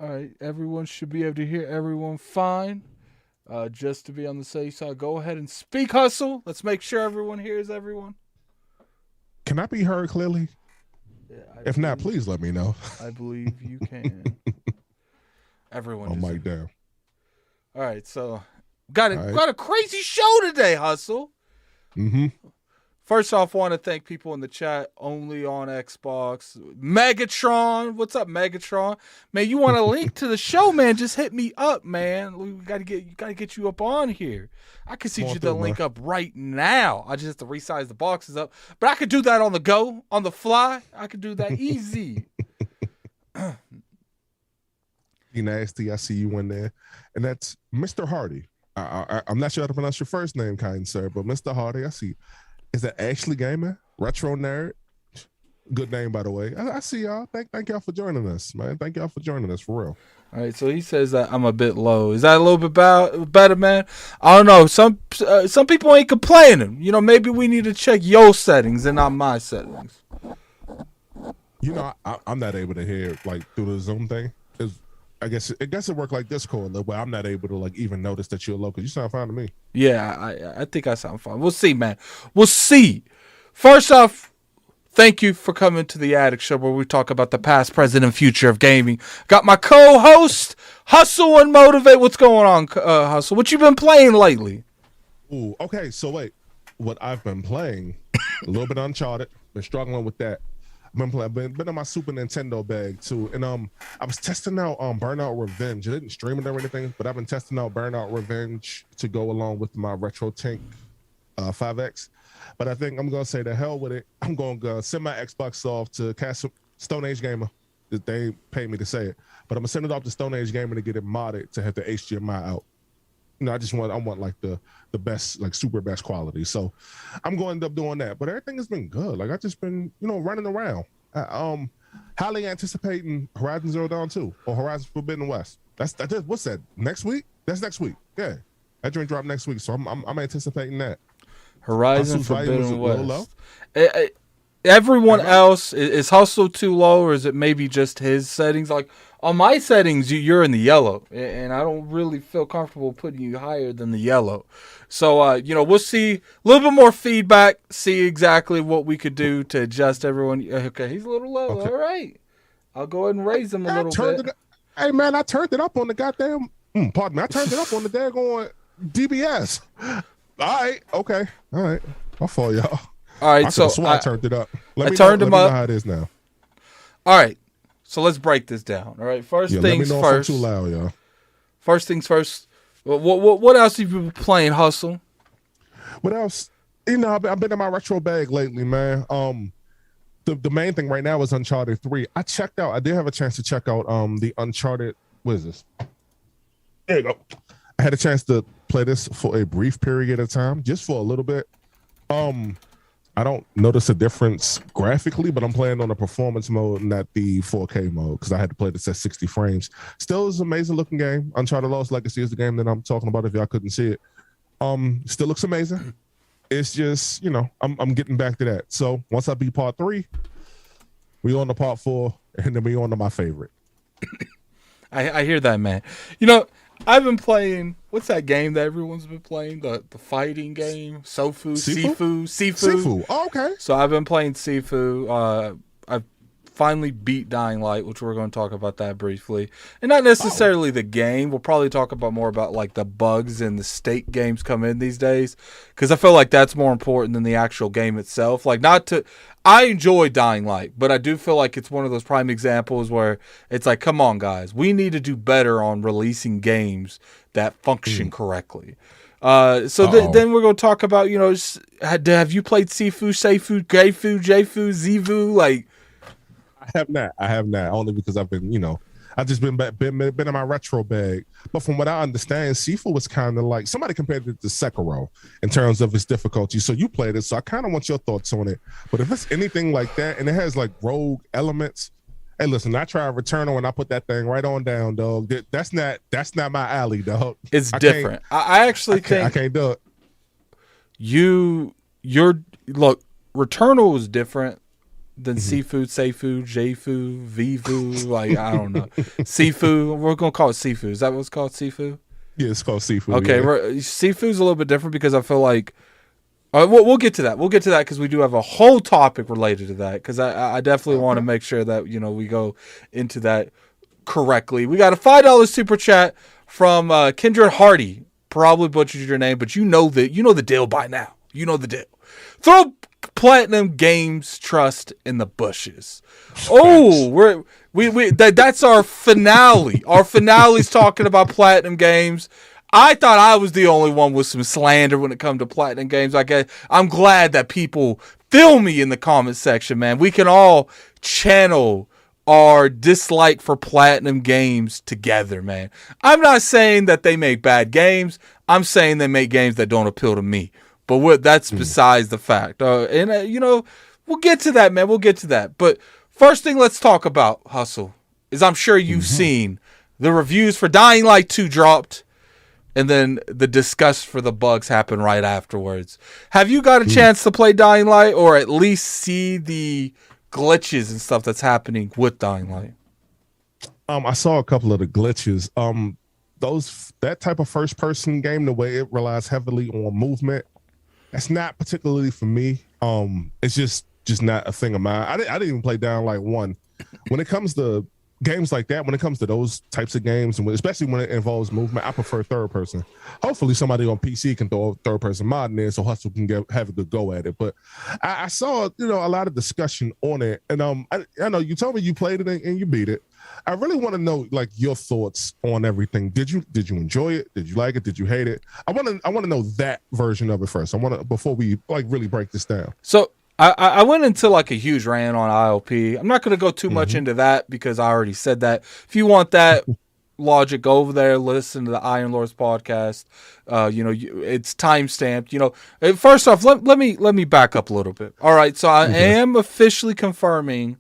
All right, everyone should be able to hear everyone fine. Just to be on the safe side, go ahead and speak, Hustle. Let's make sure everyone hears everyone. Can I be heard clearly? Yeah, If not, please let me know. I believe you can. Everyone Oh just. my damn. All right, so got All right. got a crazy show today, Hustle. Mm-hmm. First off, want to thank people in the chat only on Xbox. Megatron, what's up, Megatron? Man, you want a link to the show, man? Just hit me up, man. We gotta get you up on here. I can see Come on you the through, man. link up right now. I just have to resize the boxes up, but I could do that on the go, on the fly. I could do that easy. Be nasty. I see you in there, and that's Mr. Hardy. I'm not sure how to pronounce your first name, kind sir, but Mr. Hardy. I see. Is that Ashley Gamer? Retro nerd. Good name, by the way. I see y'all. Thank y'all for joining us, man. Thank y'all for joining us for real. All right, so he says that I'm a bit low. Is that a little bit better, man? I don't know. Some people ain't complaining. You know, maybe we need to check your settings and not my settings. You know, I'm not able to hear like through the Zoom thing. I guess it worked like Discord, where I'm not able to like even notice that you're local. You sound fine to me. Yeah, I think I sound fine. We'll see, man. We'll see. First off, thank you for coming to the Addict Show, where we talk about the past, present, and future of gaming. Got my co-host, Hustle and Motivate. What's going on, Hustle? What you been playing lately? Ooh, okay. So wait, what I've been playing, a little bit Uncharted. Been struggling with that. Been playing, been on my Super Nintendo bag too, and I was testing out Burnout Revenge. I didn't stream it or anything, but I've been testing out Burnout Revenge to go along with my Retro Tank 5X. But I think I'm gonna say the hell with it. I'm gonna send my Xbox off to Stone Age Gamer. They pay me to say it, but I'm gonna send it off to Stone Age Gamer to get it modded to have the HDMI out. You know, I want like the best, like super best quality. So I'm going to end up doing that. But everything has been good. Like I just been, running around. Highly anticipating Horizon Zero Dawn 2 or Horizon Forbidden West. What's that? Next week? That's next week. Yeah. That drink drop next week. So I'm anticipating that. Horizon Hustle's volume was Forbidden low. West. Everyone else is Hustle too low, or is it maybe just his settings? Like on my settings, you're in the yellow, and I don't really feel comfortable putting you higher than the yellow. So we'll see a little bit more feedback, see exactly what we could do to adjust everyone. Okay, he's a little low. Okay. All right, I'll go ahead and raise him a little bit. Hey man, I turned it up on the goddamn. Pardon me, I turned it up on the daggone DBS. All right, okay, all right. I'll follow y'all. All right, I turned it up. I turned him up. Let me know how it is now. All right, so let's break this down. All right, first things let me know first. If I'm too loud, y'all. First things first. What else have you been playing, Hustle? What else? I've been in my retro bag lately, man. The main thing right now is Uncharted 3. I did have a chance to check out the Uncharted. What is this? There you go. I had a chance to play this for a brief period of time, just for a little bit. I don't notice a difference graphically, but I'm playing on the performance mode, not the 4K mode, because I had to play this at 60 frames. Still is an amazing looking game. Uncharted Lost Legacy is the game that I'm talking about if y'all couldn't see it. Still looks amazing. It's just, I'm getting back to that. So once I beat part 3, we on to part 4, and then we on to my favorite. I hear that, man. I've been playing. What's that game that everyone's been playing? The fighting game, Sifu. Oh, okay. So I've been playing Sifu. I've finally beat Dying Light, which we're going to talk about that briefly, and not necessarily the game. We'll probably talk about more about like the bugs and the state games come in these days, because I feel like that's more important than the actual game itself. Like, I enjoy Dying Light, but I do feel like it's one of those prime examples where it's like, come on, guys, we need to do better on releasing games that function correctly. Then we're going to talk about, have you played Sifu, Seifu, Geifu, Jeifu, Zivu? Like, I have not. Only because I've been, I've just been in my retro bag. But from what I understand, Sifu was kind of like, somebody compared it to Sekiro in terms of its difficulty. So you played it, so I kind of want your thoughts on it. But if it's anything like that, and it has like rogue elements, hey, listen, I tried Returnal and I put that thing right on down, dog. That's not my alley, dog. It's different. I actually think I can't do it. Look, Returnal was different. then Sifu, Seifu, Jeifu, Vivu, like I don't know. Sifu, we're gonna call it Sifu. Is that what it's called, Sifu? Yeah, it's called Sifu. Okay, yeah. Sifu's a little bit different because I feel like we'll get to that. We'll get to that because we do have a whole topic related to that. Because I definitely want to make sure that we go into that correctly. We got a $5 super chat from Kindred Hardy. Probably butchered your name, but you know the deal by now. You know the deal. Throw Platinum Games Trust in the bushes. Oh, that's our finale. Our finale's talking about Platinum Games. I thought I was the only one with some slander when it comes to Platinum Games. I'm glad that people feel me in the comment section, man. We can all channel our dislike for Platinum Games together, man. I'm not saying that they make bad games. I'm saying they make games that don't appeal to me. But that's besides the fact. We'll get to that, man. We'll get to that. But first thing let's talk about, Hustle, is I'm sure you've seen the reviews for Dying Light 2 dropped. And then the discuss for the bugs happened right afterwards. Have you got a chance to play Dying Light or at least see the glitches and stuff that's happening with Dying Light? I saw a couple of the glitches. That type of first person game, the way it relies heavily on movement, that's not particularly for me. It's just not a thing of mine. I didn't even play Dying Light 1. When it comes to games like that, when it comes to those types of games, and especially when it involves movement, I prefer third person. Hopefully somebody on PC can throw a third person mod in there so Hustle can have a good go at it. But I saw a lot of discussion on it, and I know you told me you played it and you beat it. I really want to know like your thoughts on everything. Did you enjoy it? Did you like it? Did you hate it? I want to know that version of it first. Before we like really break this down. So I went into like a huge rant on ILP. I'm not going to go too much into that because I already said that. If you want that logic, go over there, listen to the Iron Lords podcast. It's timestamped. First off, let me back up a little bit. All right, so I am officially confirming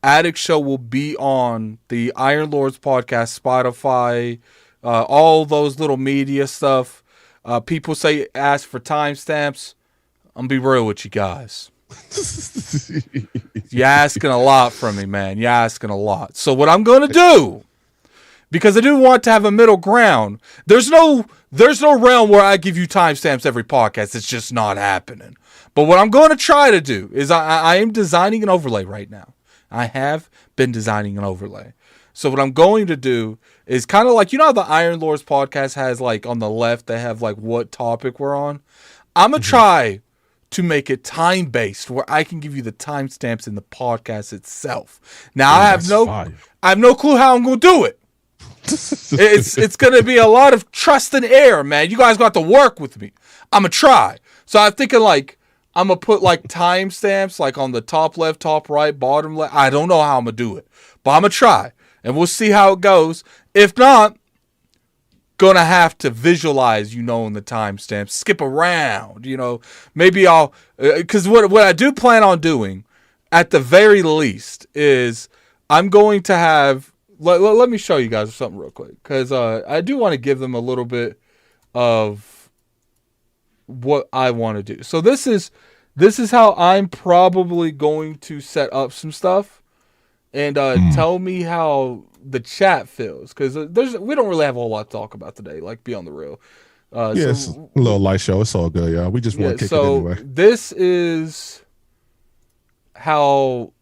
Addict Show will be on the Iron Lords podcast, Spotify, all those little media stuff. People ask for timestamps. I'm gonna be real with you guys. You're asking a lot from me, man. You're asking a lot. So what I'm going to do, because I do want to have a middle ground, there's no realm where I give you timestamps every podcast. It's just not happening. But what I'm going to try to do is I am designing an overlay right now. I have been designing an overlay. So what I'm going to do is kind of like, how the Iron Lords podcast has like on the left, they have like what topic we're on. I'm going to try to make it time-based where I can give you the timestamps in the podcast itself. Now, I have no clue how I'm going to do it. It's going to be a lot of trust and error, man. You guys got to work with me. I'm going to try. So I'm thinking like I'm going to put like timestamps like on the top left, top right, bottom left. I don't know how I'm going to do it, but I'm going to try and we'll see how it goes. If not, gonna have to visualize, in the timestamps, skip around, maybe I'll, because what I do plan on doing at the very least is I'm going to have, let me show you guys something real quick, because I do want to give them a little bit of what I want to do. So this is how I'm probably going to set up some stuff, and tell me how the chat feels, because we don't really have a whole lot to talk about today, like be on the real. It's a little light show. It's all good, y'all. We just want to kick it anyway. This is how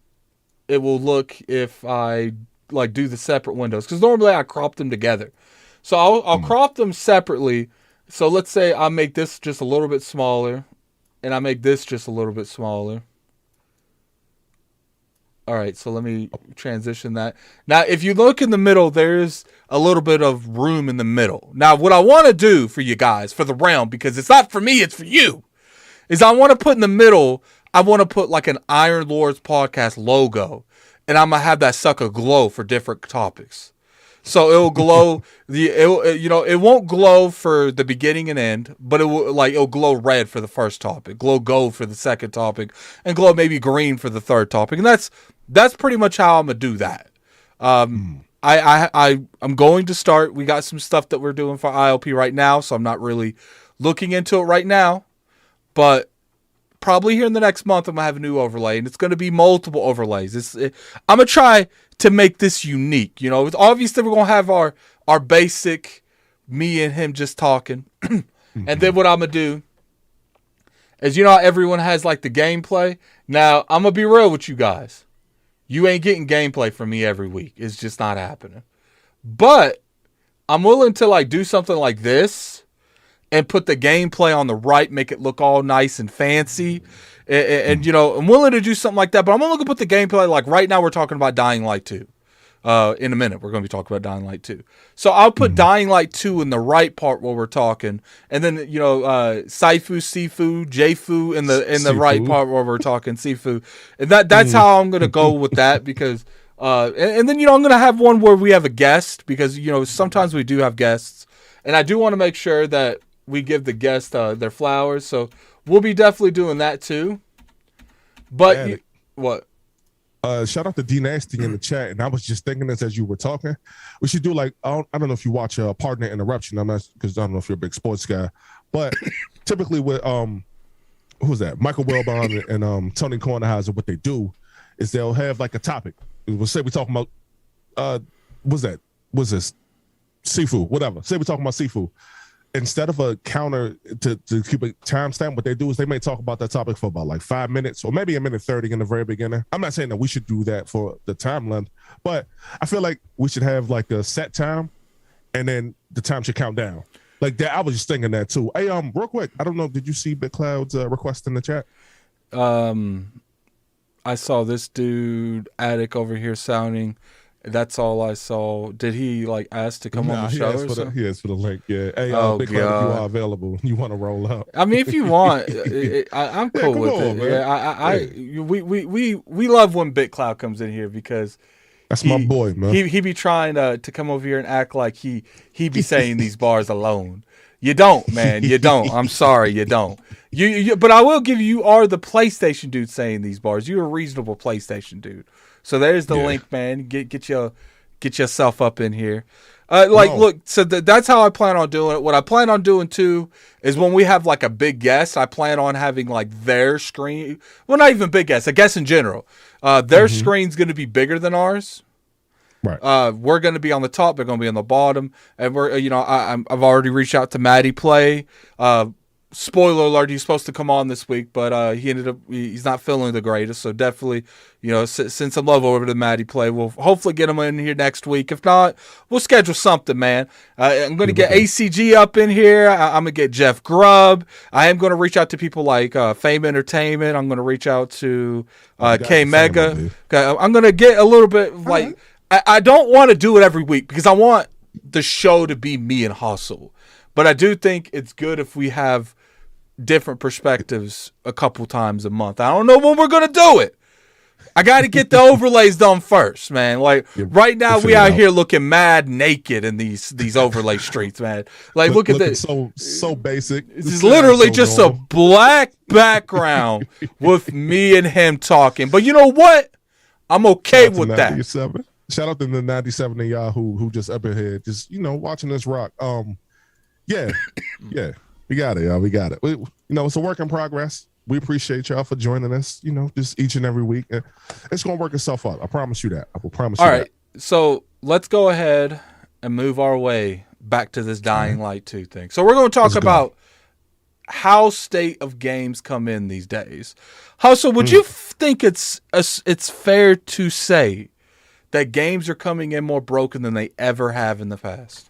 it will look if I like do the separate windows, because normally I crop them together. So I'll crop them separately. So let's say I make this just a little bit smaller, and I make this just a little bit smaller. All right, so let me transition that. Now, if you look in the middle, there's a little bit of room in the middle. Now, what I want to do for you guys, for the realm, because it's not for me, it's for you, is I want to put in the middle, I want to put like an Iron Lords podcast logo, and I'm going to have that sucker glow for different topics. So it'll glow, it won't glow for the beginning and end, but it'll glow red for the first topic, glow gold for the second topic, and glow maybe green for the third topic. And that's pretty much how I'm gonna do that. I'm going to start. We got some stuff that we're doing for ILP right now, so I'm not really looking into it right now. But probably here in the next month, I'm going to have a new overlay, and it's going to be multiple overlays. I'm going to try to make this unique. You know, it's obviously we're going to have our basic me and him just talking. And then what I'm going to do is, you know how everyone has like the gameplay? Now, I'm going to be real with you guys. You ain't getting gameplay from me every week. It's just not happening. But I'm willing to like do something like this and put the gameplay on the right, make it look all nice and fancy. And you know, I'm willing to do something like that, but I'm only going to put the gameplay, like right now we're talking about Dying Light 2. In a minute, we're going to be talking about Dying Light 2. So I'll put Dying Light 2 in the right part while we're talking. And then, you know, Sifu, Jfu in the right part while we're talking Sifu. And that's how I'm going to go with that because, and then, you know, I'm going to have one where we have a guest because, you know, sometimes we do have guests. And I do want to make sure that we give the guest their flowers. So we'll be definitely doing that too. But what? Shout out to D Nasty in the chat, and I was just thinking this as you were talking. We should do like I don't know if you watch Partner Interruption. I'm not because I don't know if you're a big sports guy, but typically with who's that? Michael Wellborn and Tony Kornheiser. What they do is they'll have like a topic. We'll say we're talking about what's this Sifu, whatever. Say we're talking about Sifu. Instead of a counter to keep a timestamp, what they do is they may talk about that topic for about like 5 minutes or maybe 1:30 in the very beginning. I'm not saying that we should do that for the time length, but I feel like we should have like a set time and then the time should count down. Like that, I was just thinking that too. Hey, real quick, I don't know, did you see Big Cloud's request in the chat? I saw this dude, Addict, over here sounding. That's all I saw. Did he like ask to come on the show? He asked for the link. Yeah. Hey, Big Cloud, if you are available, you want to roll up? I mean, if you want, I'm cool with it. Man. We love when Big Cloud comes in here because that's my boy, man. He be trying to come over here and act like he be saying these bars alone. You don't, man. You don't. I'm sorry, you don't. But I will give you are the PlayStation dude saying these bars. You're a reasonable PlayStation dude. So there's the link, man. Get yourself up in here. Look. So that's how I plan on doing it. What I plan on doing too is when we have like a big guest, I plan on having like their screen. Well, not even big guests. I guess in general, their screen's going to be bigger than ours. Right. We're going to be on the top. They're going to be on the bottom. And we're, you know, I've already reached out to Maddie Play. Spoiler alert, he's supposed to come on this week, but he's not feeling the greatest. So definitely, you know, send some love over to Maddie Play. We'll hopefully get him in here next week. If not, we'll schedule something, man. I'm going to get ACG up in here. I'm going to get Jeff Grubb. I am going to reach out to people like Fame Entertainment. I'm going to reach out to K Mega. I'm going to get a little bit like, I don't want to do it every week because I want the show to be me and Hustle. But I do think it's good if we have different perspectives a couple times a month. I don't know when we're going to do it. I got to get the overlays done first, man. Like right now we out here looking mad naked in these overlay streets, man. Like look at this. So basic. This is literally just a black background with me and him talking. But you know what? I'm okay with that. Shout out to the 97 of y'all who just up in here, just, you know, watching this rock. Yeah, we got it, y'all. We got it. You know, it's a work in progress. We appreciate y'all for joining us, you know, just each and every week. It's going to work itself out. I promise you that. I will promise you that. All right. So let's go ahead and move our way back to this Dying Light 2 thing. So we're going to talk about how state of games come in these days. Hustle, would you think it's fair to say that games are coming in more broken than they ever have in the past?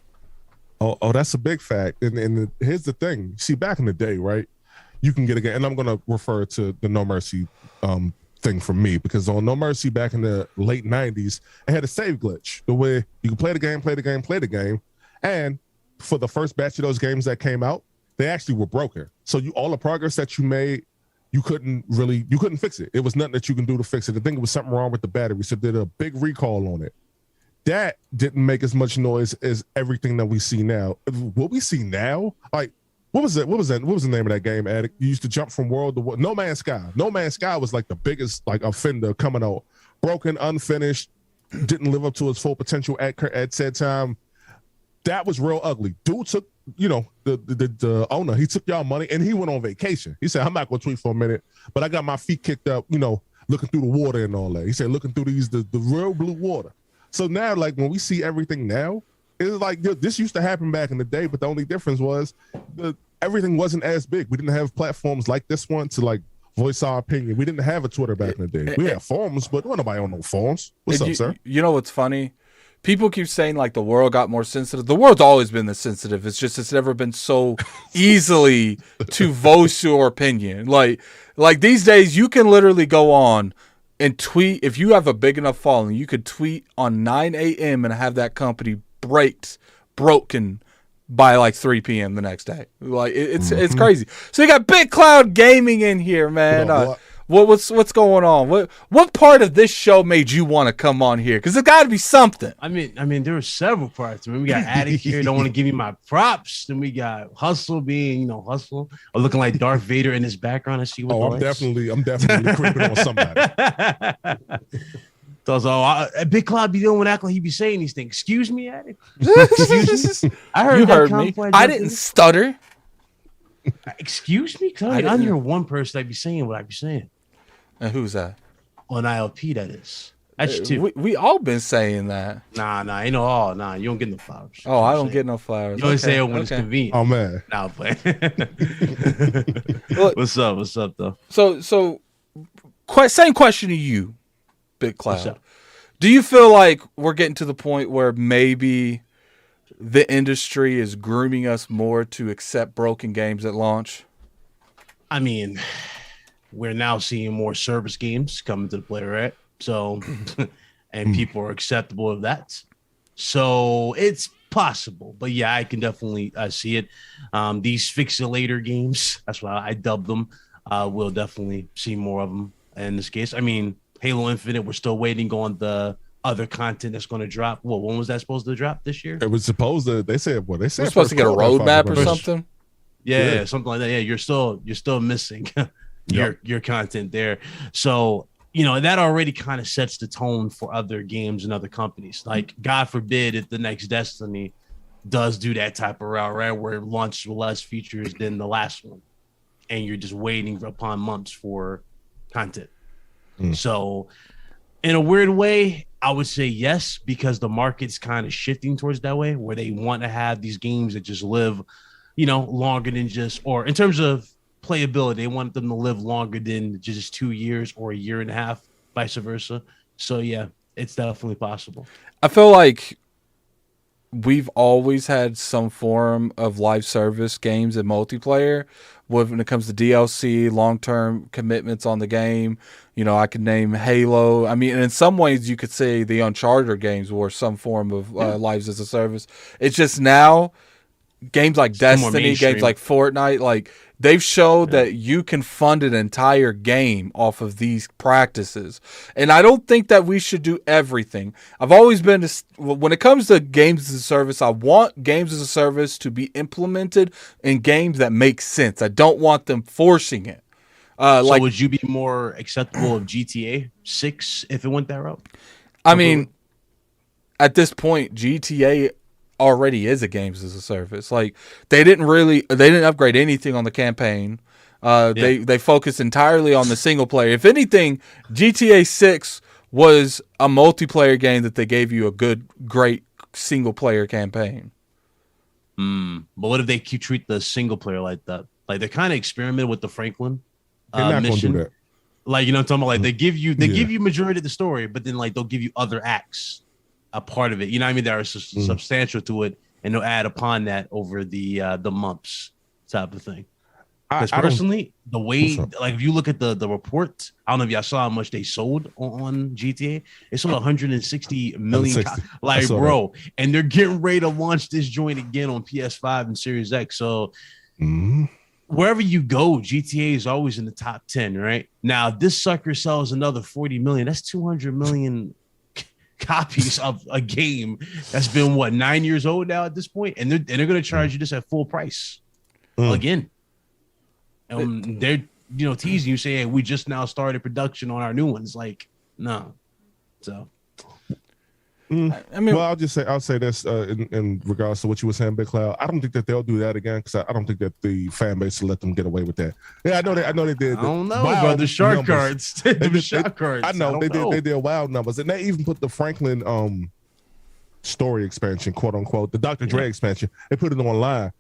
Oh, that's a big fact. And here's the thing. See, back in the day, right, you can get a game, and I'm going to refer to the No Mercy thing from me, because on No Mercy back in the late 90s, it had a save glitch, the way you can play the game. And for the first batch of those games that came out, they actually were broken. So all the progress that you made, you couldn't fix it. It was nothing that you can do to fix it. I think it was something wrong with the battery, so they did a big recall on it. That didn't make as much noise as everything that we see now. What we see now, like, what was the name of that game, Addict? You used to jump from world to world. No Man's Sky. No Man's Sky was like the biggest like offender coming out. Broken, unfinished, didn't live up to its full potential at said time. That was real ugly. Dude took, the owner, he took y'all money and he went on vacation. He said, I'm not going to tweet for a minute, but I got my feet kicked up, looking through the water and all that. He said, looking through the real blue water. So now, like, when we see everything now, it's like this used to happen back in the day, but the only difference was everything wasn't as big. We didn't have platforms like this one to, like, voice our opinion. We didn't have a Twitter back in the day. We had forums, but nobody on no forums. What's up, sir? You know what's funny? People keep saying like the world got more sensitive. The world's always been this sensitive. It's just it's never been so easily to voice your opinion. Like these days, you can literally go on and tweet. If you have a big enough following, you could tweet on 9 a.m. and have that company broken by like 3 p.m. the next day. Like it's crazy. So you got Big Cloud Gaming in here, man. What's going on? What part of this show made you want to come on here? Because there's got to be something. I mean, there were several parts. I mean, we got Addict here. Don't want to give you my props. Then we got Hustle being, Hustle, or looking like Darth Vader in his background. I see. I'm definitely creeping on somebody. So Big Cloud be doing acting like he be saying these things. Excuse me, Addict. I heard you heard me. I didn't stutter. Excuse me, I'm here one person I'd be saying what I'd be saying. And who's that? On ILP, that is. That's too. We all been saying that. Nah, ain't no all. Nah, you don't get no flowers. Oh, I don't get no flowers. You only say it when it's convenient. Oh man. Nah, play. What's up, though? So, same question to you, Big Cloud. Do you feel like we're getting to the point where maybe the industry is grooming us more to accept broken games at launch? I mean, we're now seeing more service games coming to the play, right? So, and people are acceptable of that. So it's possible, but yeah, I can definitely see it. These fix-it-later games, that's why I dubbed them. We'll definitely see more of them in this case. I mean, Halo Infinite, we're still waiting on the other content that's going to drop. Well, when was that supposed to drop this year? It was supposed to. They said we're supposed to get a roadmap or something. Yeah, something like that. Yeah, you're still missing your content there. So that already kind of sets the tone for other games and other companies. Like, God forbid if the next Destiny does do that type of route, right, where it launches with less features than the last one, and you're just waiting upon months for content. So, in a weird way, I would say yes, because the market's kind of shifting towards that way, where they want to have these games that just live, longer than or in terms of playability, they want them to live longer than just 2 years or a year and a half, vice versa. So yeah, it's definitely possible. I feel like we've always had some form of live service games and multiplayer when it comes to DLC, long-term commitments on the game. I could name Halo. I mean, in some ways you could say the Uncharted games were some form of lives as a service. It's just now games like Destiny, games like Fortnite, like they've showed that you can fund an entire game off of these practices. And I don't think that we should do everything. I've always been, when it comes to games as a service, I want games as a service to be implemented in games that make sense. I don't want them forcing it. So would you be more acceptable of GTA 6 if it went that route? I mean, at this point, GTA already is a games as a service. Like, they didn't upgrade anything on the campaign. They focused entirely on the single player. If anything, GTA 6 was a multiplayer game that they gave you a great single player campaign. But what if they treat the single player like that? Like, they kind of experimented with the Franklin mission. Do that. Like, I'm talking about, like, they give you majority of the story, but then like they'll give you other acts, a part of it, that are substantial to it, and they'll add upon that over the months type of thing. Because personally, the way, like, if you look at the report, I don't know if y'all saw how much they sold on GTA. It sold 160 million. Like, bro, and they're getting ready to launch this joint again on PS5 and Series X. So wherever you go, GTA is always in the top 10, right? Now, this sucker sells another 40 million. That's 200 million copies of a game that's been 9 years old now at this point, and they're going to charge you this at full price again. They're teasing you, saying, hey, we just now started production on our new ones. Like, no. So I mean, well, I'll say this in regards to what you were saying, Big Cloud. I don't think that they'll do that again because I don't think that the fan base will let them get away with that. Yeah, I know they did. I don't know, bro. The shark cards, cards. I know they did wild numbers, and they even put the Franklin story expansion, quote unquote, the Dr. Dre expansion. They put it online.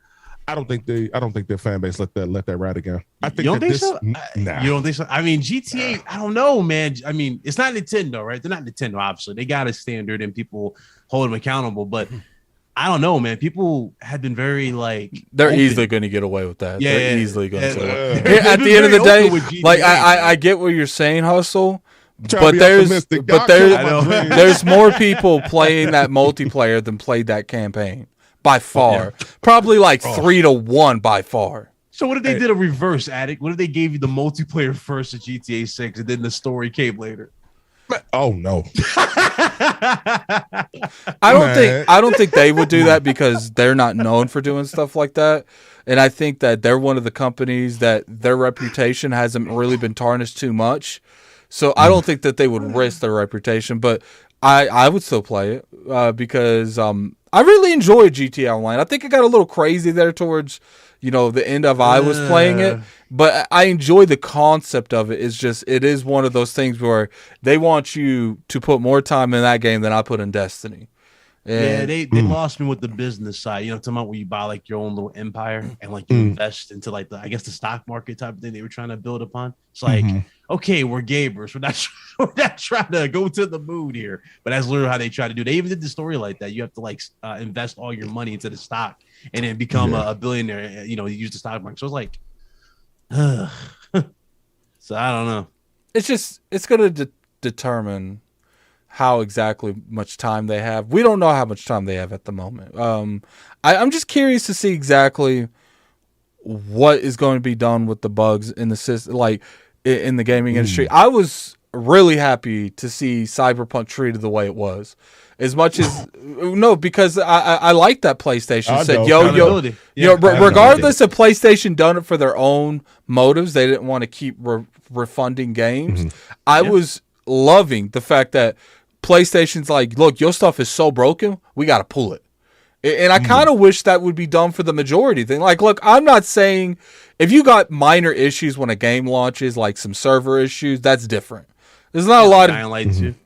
I don't think their fan base let that ride again. I think you don't think so? Nah. You don't think so? I mean, GTA. I don't know, man. I mean, it's not Nintendo, right? They're not Nintendo. Obviously, they got a standard and people hold them accountable. But I don't know, man. People have been very like they're easily going to get away with that. Yeah, they're easily going to. Yeah. At the end of the day, like I get what you're saying, Hustle. But there's more people playing that multiplayer than played that campaign by far. Probably like 3-1 by far. So what if they did a reverse, Addict? What if they gave you the multiplayer first at GTA 6 and then the story came later? Oh no. I don't think they would do that because they're not known for doing stuff like that. And I think that they're one of the companies that their reputation hasn't really been tarnished too much. So I don't think that they would risk their reputation, but I would still play it because I really enjoyed GTA Online. I think it got a little crazy there towards, the end of I was playing it, but I enjoy the concept of it. It's just, it is one of those things where they want you to put more time in that game than I put in Destiny. And they lost me with the business side. Talking about where you buy like your own little empire and like you invest into like the stock market type of thing they were trying to build upon. It's like, okay, we're gamers. We're not trying to go to the moon here. But that's literally how they try to do. They even did the story like that. You have to like invest all your money into the stock and then become a billionaire. You use the stock market. So it's like, so I don't know. It's going to determine how exactly much time they have. We don't know how much time they have at the moment. I'm just curious to see exactly what is going to be done with the bugs in the system, like in the gaming industry. I was really happy to see Cyberpunk treated the way it was. As much as because I like that PlayStation said, regardless if PlayStation done it for their own motives, they didn't want to keep refunding games. I was loving the fact that PlayStation's like, look, your stuff is so broken, we got to pull it. And I kind of wish that would be done for the majority thing. Like, look, I'm not saying if you got minor issues when a game launches, like some server issues, that's different. There's not a lot of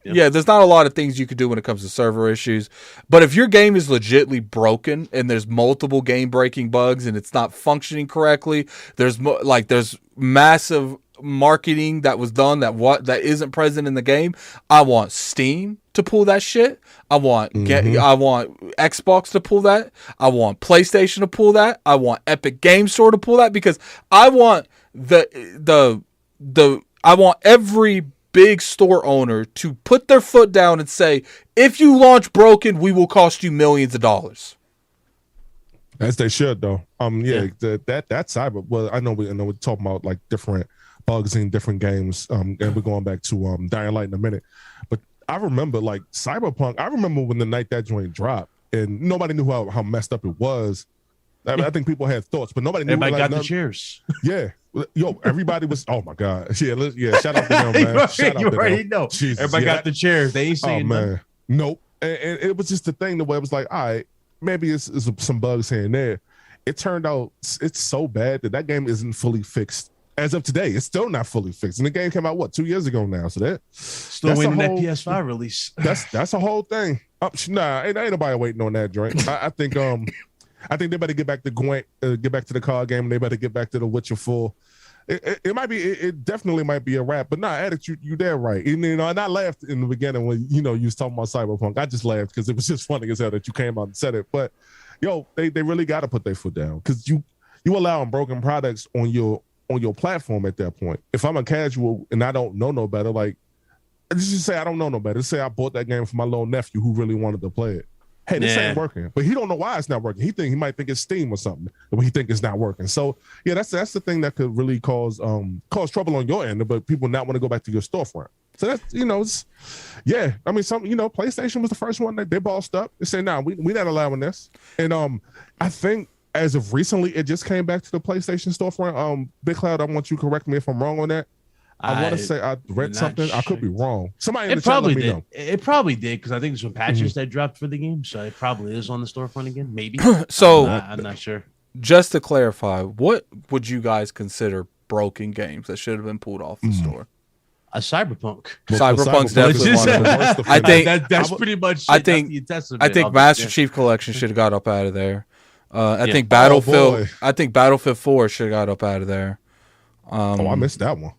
there's not a lot of things you could do when it comes to server issues. But if your game is legitimately broken and there's multiple game-breaking bugs and it's not functioning correctly, there's massive marketing that was done that isn't present in the game. I want Steam to pull that shit. I want Xbox to pull that. I want PlayStation to pull that. I want Epic Game Store to pull that because I want I want every big store owner to put their foot down and say, if you launch broken, we will cost you millions of dollars. As they should, though. That cyber. Well, I know we're talking about like different bugs in different games, and we're going back to Dying Light in a minute. But I remember like Cyberpunk. I remember when the night that joint dropped, and nobody knew how messed up it was. I think people had thoughts, but nobody knew. Everybody got the chairs. Yeah. Yo, everybody was. Oh my god! Yeah. Shout out to them, man. You already know. Jesus, everybody got the chairs. They ain't saying nothing. Nope. And it was just the thing. The way it was like, all right, maybe it's some bugs here and there. It turned out it's so bad that game isn't fully fixed as of today. It's still not fully fixed, and the game came out 2 years ago now. So still waiting that PS5 release. That's a whole thing. Nah, ain't nobody waiting on that joint. I think they better get back to Gwent, get back to the card game. And they better get back to the Witcher 4. It might be. It definitely might be a wrap. But nah, Addict, you there right. And I laughed in the beginning when you was talking about Cyberpunk. I just laughed because it was just funny as hell that you came out and said it. But they really got to put their foot down because you allowing broken products on your platform at that point. If I'm a casual and I don't know no better, like just say I don't know no better. Just say I bought that game for my little nephew who really wanted to play it. Hey, this ain't working, but he don't know why it's not working. He might think it's Steam or something, but he think it's not working. So yeah, that's the thing that could really cause trouble on your end, but people not want to go back to your storefront. So that's I mean, PlayStation was the first one that they bossed up. They said, "Nah, we not allowing this." And I think as of recently, it just came back to the PlayStation storefront. Big Cloud, I want you to correct me if I'm wrong on that. I want to say I read something. I could be wrong. Somebody in the chat let me know. It probably did because I think there's some patches that dropped for the game, so it probably is on the storefront again. Maybe. So I'm not sure. Just to clarify, what would you guys consider broken games that should have been pulled off the store? A Cyberpunk. Cyberpunk's definitely one of them. I think that's pretty much. I think Master Chief Collection should have got up out of there. I think Battlefield. I think Battlefield 4 should have got up out of there. I missed that one.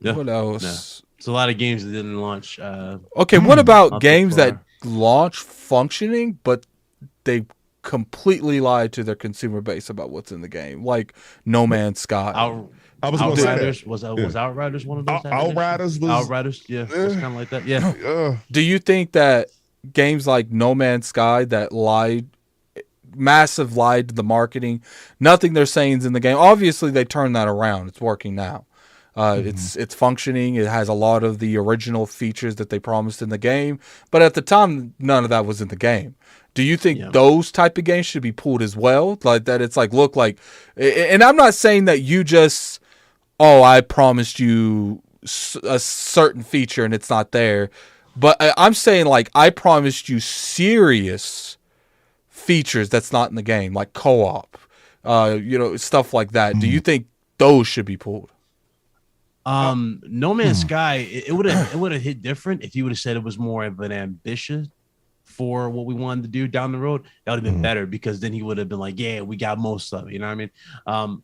Yeah. What else? Yeah. It's a lot of games that didn't launch. Okay, what about games that launch functioning, but they completely lied to their consumer base about what's in the game, like No Man's Sky? I was going to say that. Was Outriders one of those? Outriders, yeah, it's kind of like that. Yeah. Do you think that games like No Man's Sky that lied to the marketing, nothing they're saying is in the game? Obviously, they turned that around. It's working now. It's functioning. It has a lot of the original features that they promised in the game, but at the time, none of that was in the game. Do you think those type of games should be pulled as well? Like that, it's like look like, and I'm not saying that you just, I promised you a certain feature and it's not there, but I'm saying like I promised you serious features that's not in the game, like co-op, stuff like that. Do you think those should be pulled? No Man's Sky, it would have hit different if you would have said it was more of an ambition for what we wanted to do down the road. That would have been better because then he would have been like, yeah, we got most of it. You know what I mean?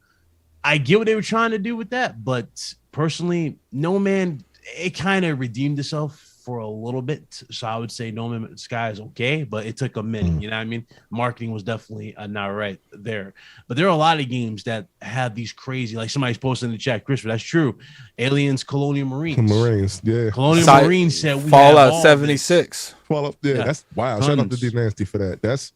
I get what they were trying to do with that, but personally, No Man, it kind of redeemed itself for a little bit. So I would say No Man's Sky is okay, but it took a minute. You know what I mean? Marketing was definitely not right there. But there are a lot of games that have these crazy, like somebody's posting in the chat, Christopher, that's true. Aliens, Colonial Marines. Yeah. Colonial Marines said we Fallout 76. Fallout, that's wow. Shout out to D Nasty for that. That's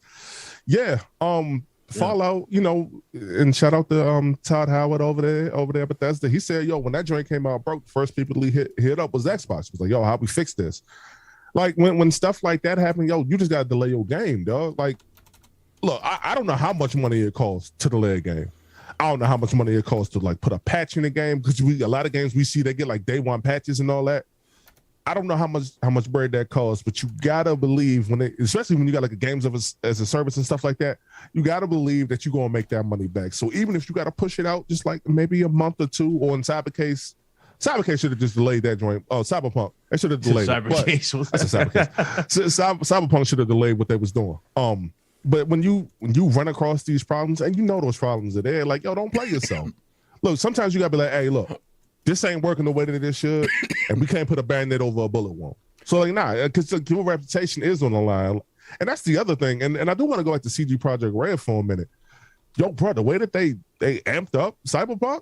Fallout, and shout out to Todd Howard over there at Bethesda. He said, when that joint came out broke, first people he hit up was Xbox. He was like, how we fix this? Like when stuff like that happened, you just gotta delay your game, dog. Like, look, I don't know how much money it costs to delay a game. I don't know how much money it costs to like put a patch in the game, because a lot of games we see they get like day one patches and all that. I don't know how much bread that costs, but you gotta believe especially when you got like a games as a service and stuff like that, you gotta believe that you're gonna make that money back. So even if you gotta push it out just like maybe a month or two, or in Cybercase should have just delayed that joint. Oh, Cyberpunk, they should have delayed Cybercase. That's a Cybercase. Cyberpunk should have delayed what they was doing. But when you run across these problems and those problems are there, like, don't play yourself. Look, sometimes you gotta be like, hey, look, this ain't working the way that it should, and we can't put a band-aid over a bullet wound. So like, because your reputation is on the line. And that's the other thing. And I do want to go back to CG Project Red for a minute. Yo, bro, the way that they amped up Cyberpunk,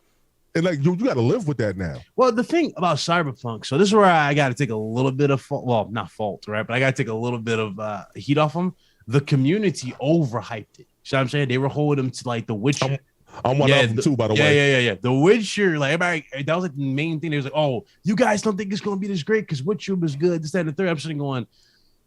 and like you got to live with that now. Well, the thing about Cyberpunk, so this is where I got to take a little bit of not fault, right? But I got to take a little bit of heat off them. The community overhyped it. You know what I'm saying? They were holding them to like The Witcher. I'm one of them too, by the way. Yeah. The Witcher, like everybody, that was like the main thing. They was like, oh, you guys don't think it's going to be this great because Witcher was good. This, that, and the third. I'm sitting going,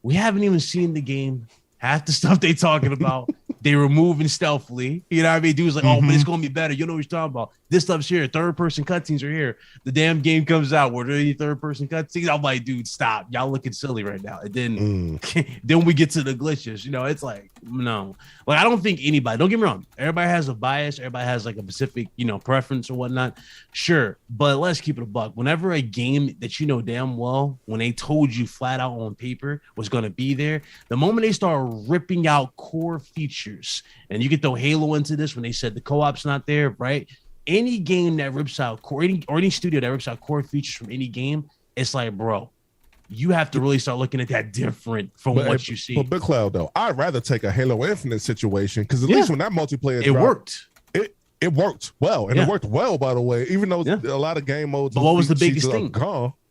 we haven't even seen the game. Half the stuff they talking about, they were moving stealthily. You know what I mean? Dude's like, oh, but it's going to be better. You know what you're talking about. This stuff's here. Third-person cutscenes are here. The damn game comes out. Were there any third-person cutscenes? I'm like, dude, stop. Y'all looking silly right now. And then, then we get to the glitches. It's like, no. Like, I don't think anybody, don't get me wrong. Everybody has a bias. Everybody has like a specific, preference or whatnot. Sure. But let's keep it a buck. Whenever a game that damn well, when they told you flat out on paper was going to be there, the moment they start ripping out core features, and you get the Halo into this when they said the co-op's not there, right? Any game that rips out core, or any studio that rips out core features from any game, it's like, bro, you have to really start looking at that different from what you see. But Big Cloud, though, I'd rather take a Halo Infinite situation, because at least when that multiplayer worked. It worked well, and it worked well, by the way, even though a lot of game modes. But what was the biggest thing?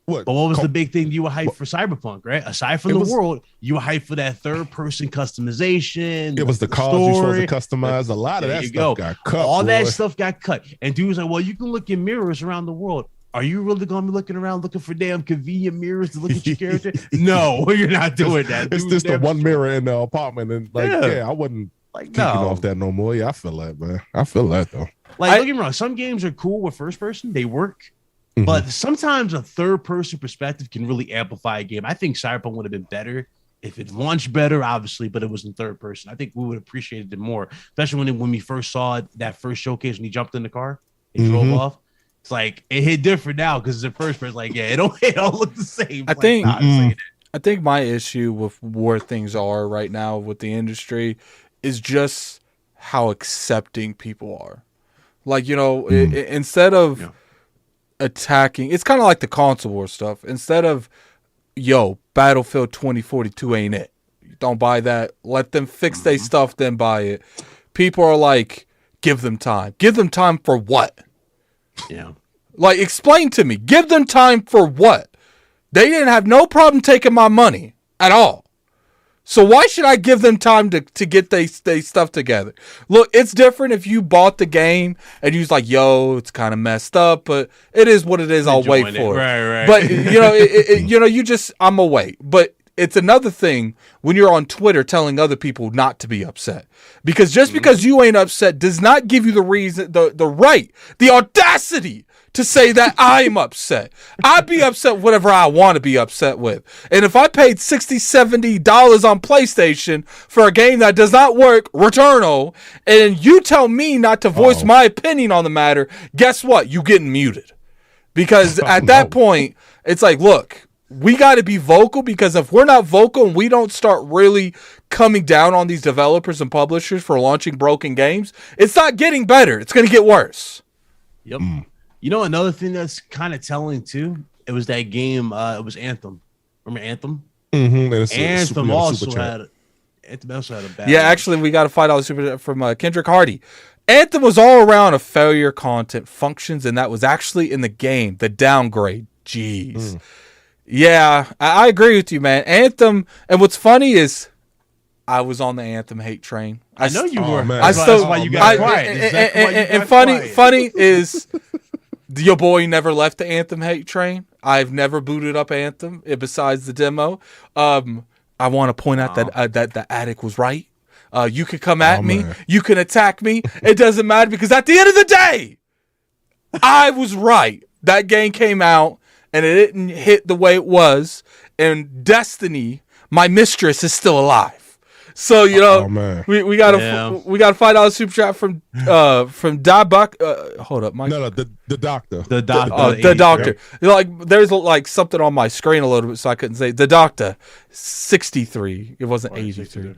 What? But what was the big thing you were hyped for Cyberpunk, right? Aside from the world, you were hyped for that third-person customization. It was the cars you supposed to customize. A lot of that stuff got cut. All that stuff got cut. And dudes like, well, you can look in mirrors around the world. Are you really going to be looking around looking for damn convenient mirrors to look at your character? No, you're not doing that. It's just the one mirror in the apartment. And I wouldn't kicking off that no more. Yeah, I feel that, man. I feel that, though. Like, don't get me wrong. Some games are cool with first person. They work. But sometimes a third-person perspective can really amplify a game. I think Cyberpunk would have been better if it launched better, obviously, but it was in third person. I think we would have appreciated it more, especially when we first saw it, that first showcase when he jumped in the car and drove off. It's like it hit different now because it's in first person. Like, yeah, it don't look the same. I think my issue with where things are right now with the industry is just how accepting people are. Like, you know, instead of attacking, it's kind of like the console war stuff. Instead of, yo, Battlefield 2042 ain't it. Don't buy that. Let them fix their stuff, then buy it. People are like, give them time. Give them time for what? Yeah. Like, explain to me. Give them time for what? They didn't have no problem taking my money at all. So why should I give them time to get they stuff together? Look, it's different if you bought the game and you was like, yo, it's kind of messed up, but it is what it is. I'll wait for it. Right. But, you know, I'm going to wait. But it's another thing when you're on Twitter telling other people not to be upset. Because just because you ain't upset does not give you the reason, the right, the audacity to say that I'm upset. I'd be upset whatever I want to be upset with. And if I paid $60, $70 on PlayStation for a game that does not work, Returnal, and you tell me not to voice my opinion on the matter, guess what? You getting muted. Because at that point, it's like, look, we got to be vocal, because if we're not vocal and we don't start really coming down on these developers and publishers for launching broken games, it's not getting better. It's going to get worse. Yep. You know, another thing that's kind of telling too, it was that game. It was Anthem. Remember Anthem? Anthem also had a bad. Yeah, actually, we got a $5 super chat from Kendrick Hardy. Anthem was all around a failure content functions, and that was actually in the game. The downgrade. Jeez. Yeah, I agree with you, man. Anthem, and what's funny is I was on the Anthem hate train. I know you were. Man. That's why you got quiet. And funny is your boy never left the Anthem hate train. I've never booted up Anthem besides the demo. I want to point out that the Addict was right. You can come at me. Man. You can attack me. It doesn't matter, because at the end of the day, I was right. That game came out and it didn't hit the way it was. And Destiny, my mistress, is still alive. So, you know, we got a $5 super chat from Dabuk. Hold up, Mike. No, the doctor. The doctor. The doctor. Yeah. Like, there's like something on my screen a little bit, so I couldn't say the doctor. 63. It wasn't 83.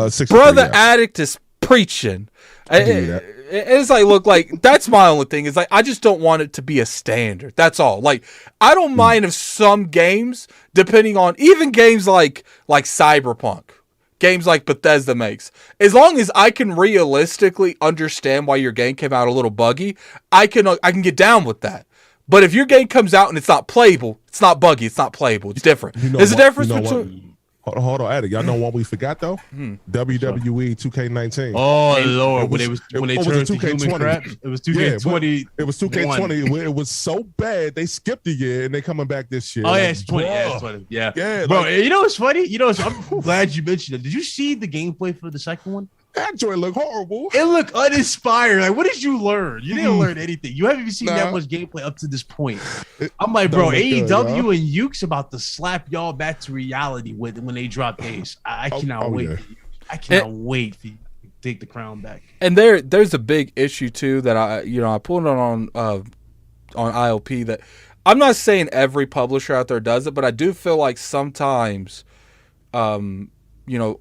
63, Brother Addict is preaching. It's like, look, like, that's my only thing. Is like, I just don't want it to be a standard. That's all. Like, I don't mind if some games, depending on even games like Cyberpunk, games like Bethesda makes, as long as I can realistically understand why your game came out a little buggy, I can get down with that. But if your game comes out and it's not playable, it's not buggy, it's not playable, it's different. There's a difference between. Hold on, Addict. Y'all know what we forgot though? WWE 2K19. Oh Lord, when they turned to human crap, it was 2K20. Yeah, it was 2K20. It was so bad they skipped a year and they coming back this year. Oh yeah, it's 20. Yeah, it's 20. Yeah, bro. Like, you know what's funny? You know, I'm glad you mentioned it. Did you see the gameplay for the second one? That joint looked horrible. It looked uninspired. Like, what did you learn? You didn't learn anything. You haven't even seen that much gameplay up to this point. I'm like, bro, AEW and Yuke's about to slap y'all back to reality when they drop Ace. I cannot wait. For you. I cannot wait for you to take the crown back. And there's a big issue too that I pulled it on ILP, that I'm not saying every publisher out there does it, but I do feel like sometimes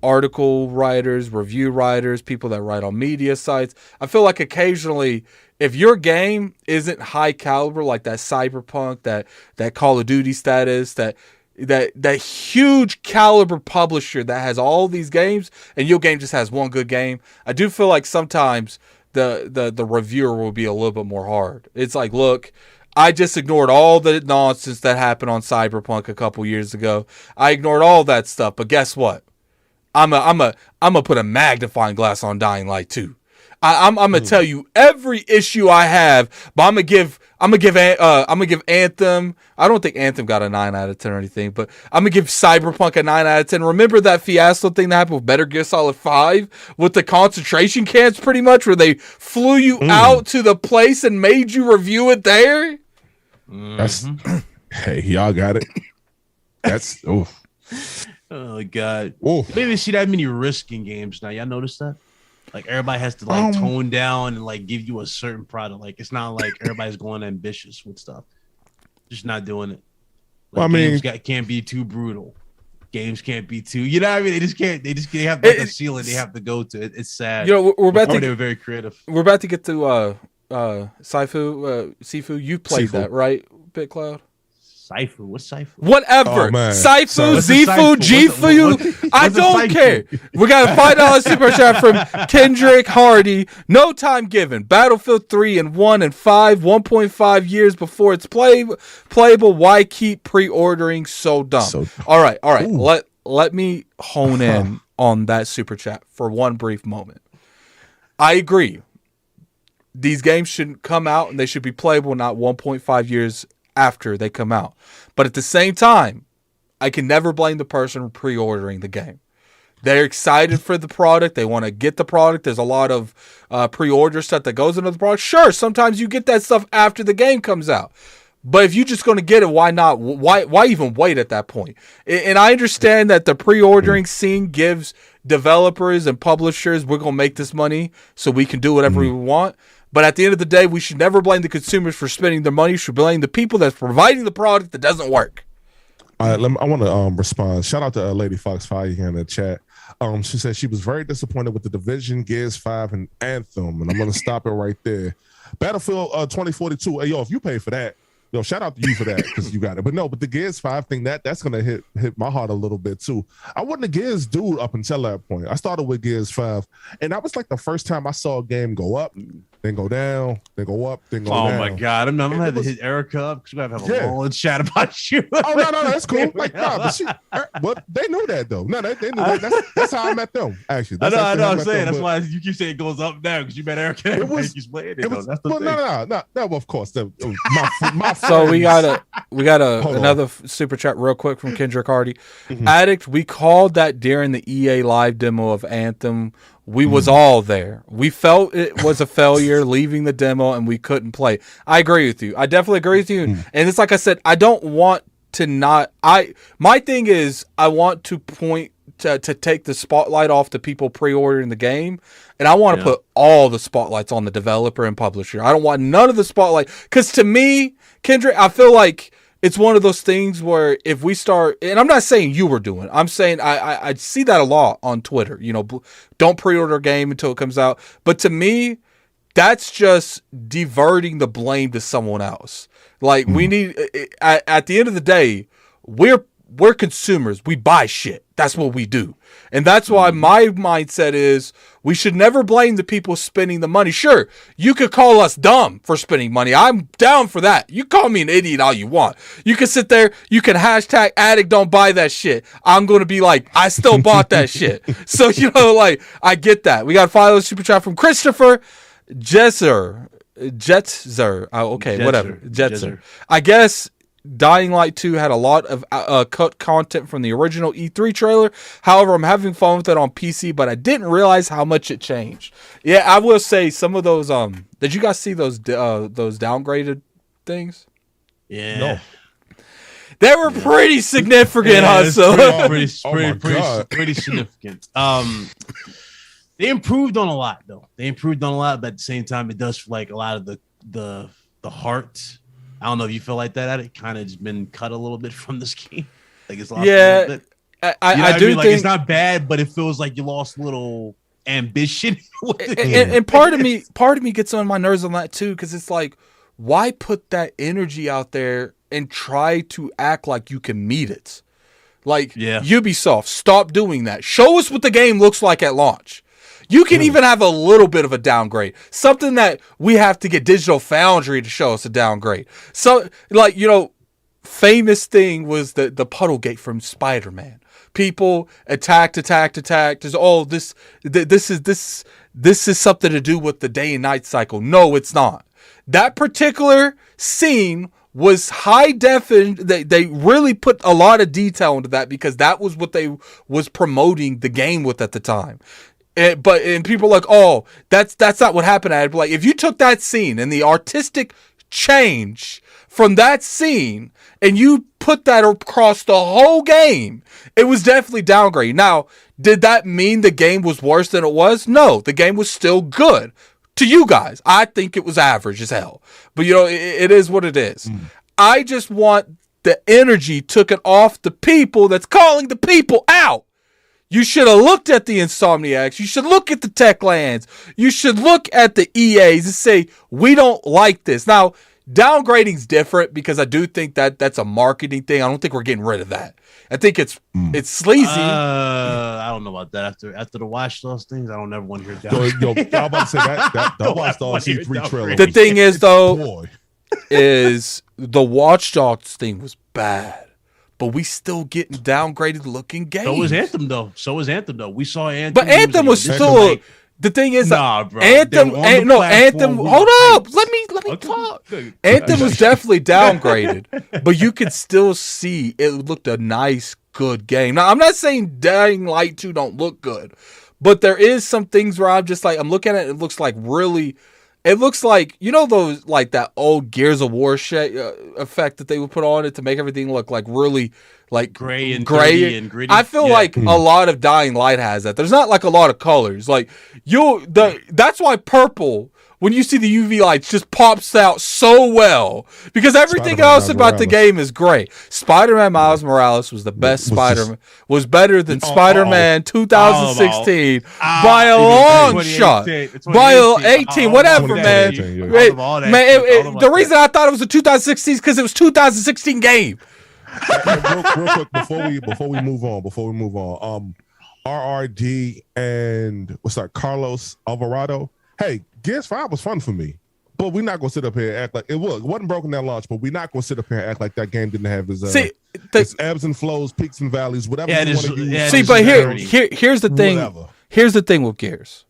article writers, review writers, people that write on media sites, I feel like occasionally, if your game isn't high caliber, like that Cyberpunk, that Call of Duty status, that huge caliber publisher that has all these games, and your game just has one good game, I do feel like sometimes the reviewer will be a little bit more hard. It's like, look, I just ignored all the nonsense that happened on Cyberpunk a couple years ago. I ignored all that stuff, but guess what? I'm gonna put a magnifying glass on Dying Light 2. I'm gonna tell you every issue I have, but I'm gonna give Anthem. I don't think Anthem got a 9 out of 10 or anything, but I'm gonna give Cyberpunk a 9 out of 10. Remember that fiasco thing that happened with Metal Gear Solid 5 with the concentration camps, pretty much, where they flew you out to the place and made you review it there? That's hey, y'all got it. That's oh god. Maybe see that many risk in games now. Y'all notice that? Like everybody has to like tone down and like give you a certain product. Like it's not like everybody's going ambitious with stuff. Just not doing it. Like, games can't be too brutal. Games can't be too. You know what I mean? They have like a ceiling they have to go to. It's sad. You know, we're about to. They were very creative. We're about to get to Sifu. You played that, right, BitCloud? Sifu. What's Sifu? Whatever. Oh, Sifu, Zifu, Gifu. I don't care. We got a $5 super chat from Kendrick Hardy. No time given. Battlefield 3 in 1 and 5, 1.5 years before it's playable. Why keep pre-ordering? So dumb. All right. Ooh. Let me hone in on that super chat for one brief moment. I agree. These games shouldn't come out and they should be playable not 1.5 years after they come out. But at the same time, I can never blame the person pre-ordering the game. They're excited for the product. They want to get the product. There's a lot of pre-order stuff that goes into the product. Sure, sometimes you get that stuff after the game comes out. But if you're just going to get it, why not? Why even wait at that point? And I understand that the pre-ordering scene gives developers and publishers, we're going to make this money so we can do whatever we want. But at the end of the day, we should never blame the consumers for spending their money. We should blame the people that's providing the product that doesn't work. I want to respond. Shout out to Lady Fox Fire here in the chat. She said she was very disappointed with the Division, Gears 5, and Anthem. And I'm going to stop it right there. Battlefield 2042. Hey, yo, if you pay for that, yo, shout out to you for that because you got it. But the Gears 5 thing, that's going to hit my heart a little bit too. I wasn't a Gears dude up until that point. I started with Gears 5. And that was like the first time I saw a game go up, then go down, then go up, then go down. Oh my God. I'm going to have to hit Erica up because we're going to have a long chat about you. Oh, no, that's cool. Like, but they knew that though. No, they knew that. That's how I met them, actually. I know I'm saying. That's why you keep saying it goes up now because you met Erica. It was playing it. That's the thing. No, well, of course. My so we got another super chat real quick from Kendrick Hardy. Addict, we called that during the EA live demo of Anthem. We was all there. We felt it was a failure leaving the demo and we couldn't play. I agree with you. I definitely agree with you. And it's like I said, I don't want to my thing is I want to point to take the spotlight off the people pre-ordering the game. And I want to put all the spotlights on the developer and publisher. I don't want none of the spotlight. Because to me, Kendrick, I feel like it's one of those things where if we start, and I'm not saying you were doing, I'm saying I see that a lot on Twitter. You know, don't pre-order a game until it comes out. But to me, that's just diverting the blame to someone else. Like we need, at the end of the day, we're consumers. We buy shit. That's what we do. And that's why my mindset is we should never blame the people spending the money. Sure, you could call us dumb for spending money. I'm down for that. You call me an idiot all you want. You can sit there. You can hashtag addict don't buy that shit. I'm going to be like, I still bought that shit. So, you know, like, I get that. We got a $5 super chat from Christopher Jetzer. Okay, whatever. Jetzer. I guess Dying Light 2 had a lot of cut content from the original E3 trailer. However, I'm having fun with it on PC, but I didn't realize how much it changed. Yeah, I will say some of those. Did you guys see those downgraded things? Yeah. No. They were pretty significant, pretty significant. They improved on a lot, though. But at the same time, it does feel like a lot of the heart. I don't know if you feel like that. It kind of just been cut a little bit from this game. Like it's lost a little bit. I do think like it's not bad, but it feels like you lost a little ambition. and part of me gets on my nerves on that too, because it's like, why put that energy out there and try to act like you can meet it? Like Ubisoft, stop doing that. Show us what the game looks like at launch. You can even have a little bit of a downgrade. Something that we have to get Digital Foundry to show us a downgrade. So, like, you know, famous thing was the Puddlegate from Spider-Man. People attacked. This is something to do with the day and night cycle. No, it's not. That particular scene was high def. They really put a lot of detail into that because that was what they was promoting the game with at the time. And people are like, oh, that's not what happened. Like, if you took that scene and the artistic change from that scene and you put that across the whole game, it was definitely downgraded. Now, did that mean the game was worse than it was? No, the game was still good. To you guys, I think it was average as hell. But, it is what it is. I just want the energy taken off the people that's calling the people out. You should have looked at the Insomniacs. You should look at the Techlands. You should look at the EAs and say, we don't like this. Now, downgrading's different because I do think that that's a marketing thing. I don't think we're getting rid of that. I think it's sleazy. I don't know about that. After the Watch Dogs things, I don't ever want to hear that. Yo, I'm about to say that Watch Dogs C3 trailer. The thing is, though, is the Watch Dogs thing was bad. But we still getting downgraded looking games. So was Anthem though. We saw Anthem. But Anthem was still. The thing is, bro. Anthem. Anthem. Hold up. Let me talk. Anthem was definitely downgraded, but you could still see it looked a nice, good game. Now, I'm not saying Dying Light 2 don't look good, but there is some things where I'm just like, I'm looking at it. It looks like really. It looks like, those, like that old Gears of War effect that they would put on it to make everything look like really like gray and gritty. I feel like a lot of Dying Light has that. There's not like a lot of colors. Like that's why purple, when you see the UV lights, just pops out so well because everything Spider-Man else Miles about the Morales. game is gray. Spider-Man Miles Morales was the best Spider-Man. Was better than Spider-Man 2016 by a long shot. By 18, whatever, man. The reason I thought it was a 2016 is because it was 2016 game. real quick before we move on. RRD and Carlos Alvarado. Hey, Gears 5 was fun for me, but we're not gonna sit up here and act like it wasn't broken at launch. But we're not gonna sit up here and act like that game didn't have its its ebbs and flows, peaks and valleys, whatever you want to use. See, but here's the thing. Whatever. Here's the thing with Gears.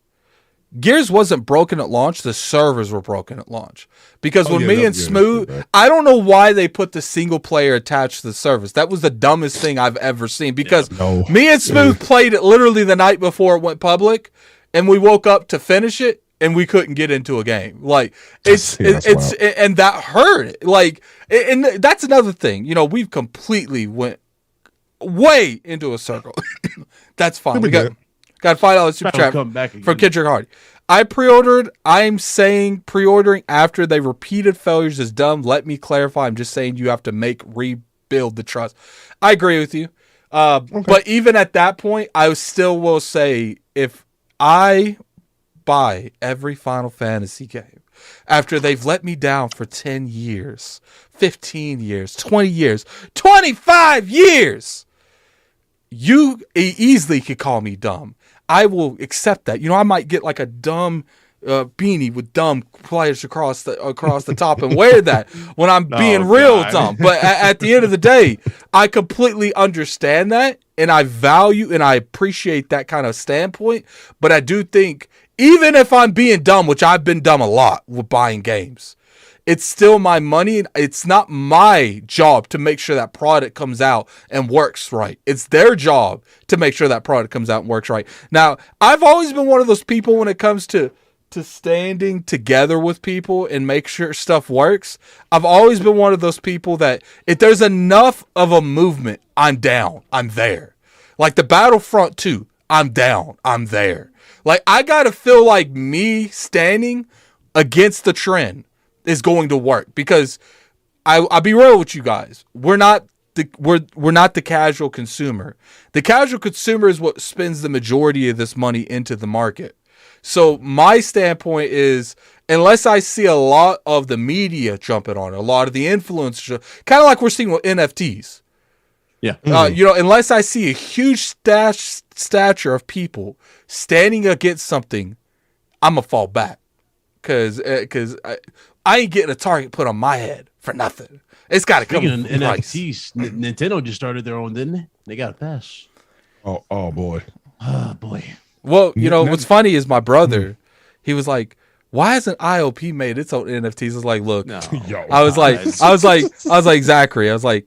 Gears wasn't broken at launch. The servers were broken at launch. Because Smooth, I don't know why they put the single player attached to the servers. That was the dumbest thing I've ever seen. Because me and Smooth played it literally the night before it went public, and we woke up to finish it, and we couldn't get into a game. Like and that hurt. Like, and that's another thing. We've completely went way into a circle. That's fine. We got $5 super chat from Kendrick Hardy. I'm saying pre-ordering after they repeated failures is dumb. Let me clarify. I'm just saying you have to rebuild the trust. I agree with you. But even at that point, I still will say if I buy every Final Fantasy game after they've let me down for 10 years, 15 years, 20 years, 25 years, you easily could call me dumb. I will accept that. I might get like a dumb beanie with dumb players across the top and wear that when I'm being real dumb. But at the end of the day, I completely understand that, and I value and I appreciate that kind of standpoint. But I do think even if I'm being dumb, which I've been dumb a lot with buying games, it's still my money. It's not my job to make sure that product comes out and works right. It's their job to make sure that product comes out and works right. Now, I've always been one of those people when it comes to standing together with people and make sure stuff works. I've always been one of those people that if there's enough of a movement, I'm down. I'm there. Like the Battlefront 2, I'm down. I'm there. Like I got to feel like me standing against the trend is going to work because I'll be real with you guys. We're not the casual consumer. The casual consumer is what spends the majority of this money into the market. So my standpoint is, unless I see a lot of the media jumping on it, a lot of the influencers, kind of like we're seeing with NFTs. Yeah. Unless I see a huge stature of people standing against something, I'm going to fall back. Because I ain't getting a target put on my head for nothing. It's got to come from NFTs. Nintendo just started their own, didn't they? They got a pass. Oh boy. Oh boy. Well, what's funny is my brother, he was like, why hasn't ILP made its own NFTs? I was like, look, I was like, Zachary, I was like,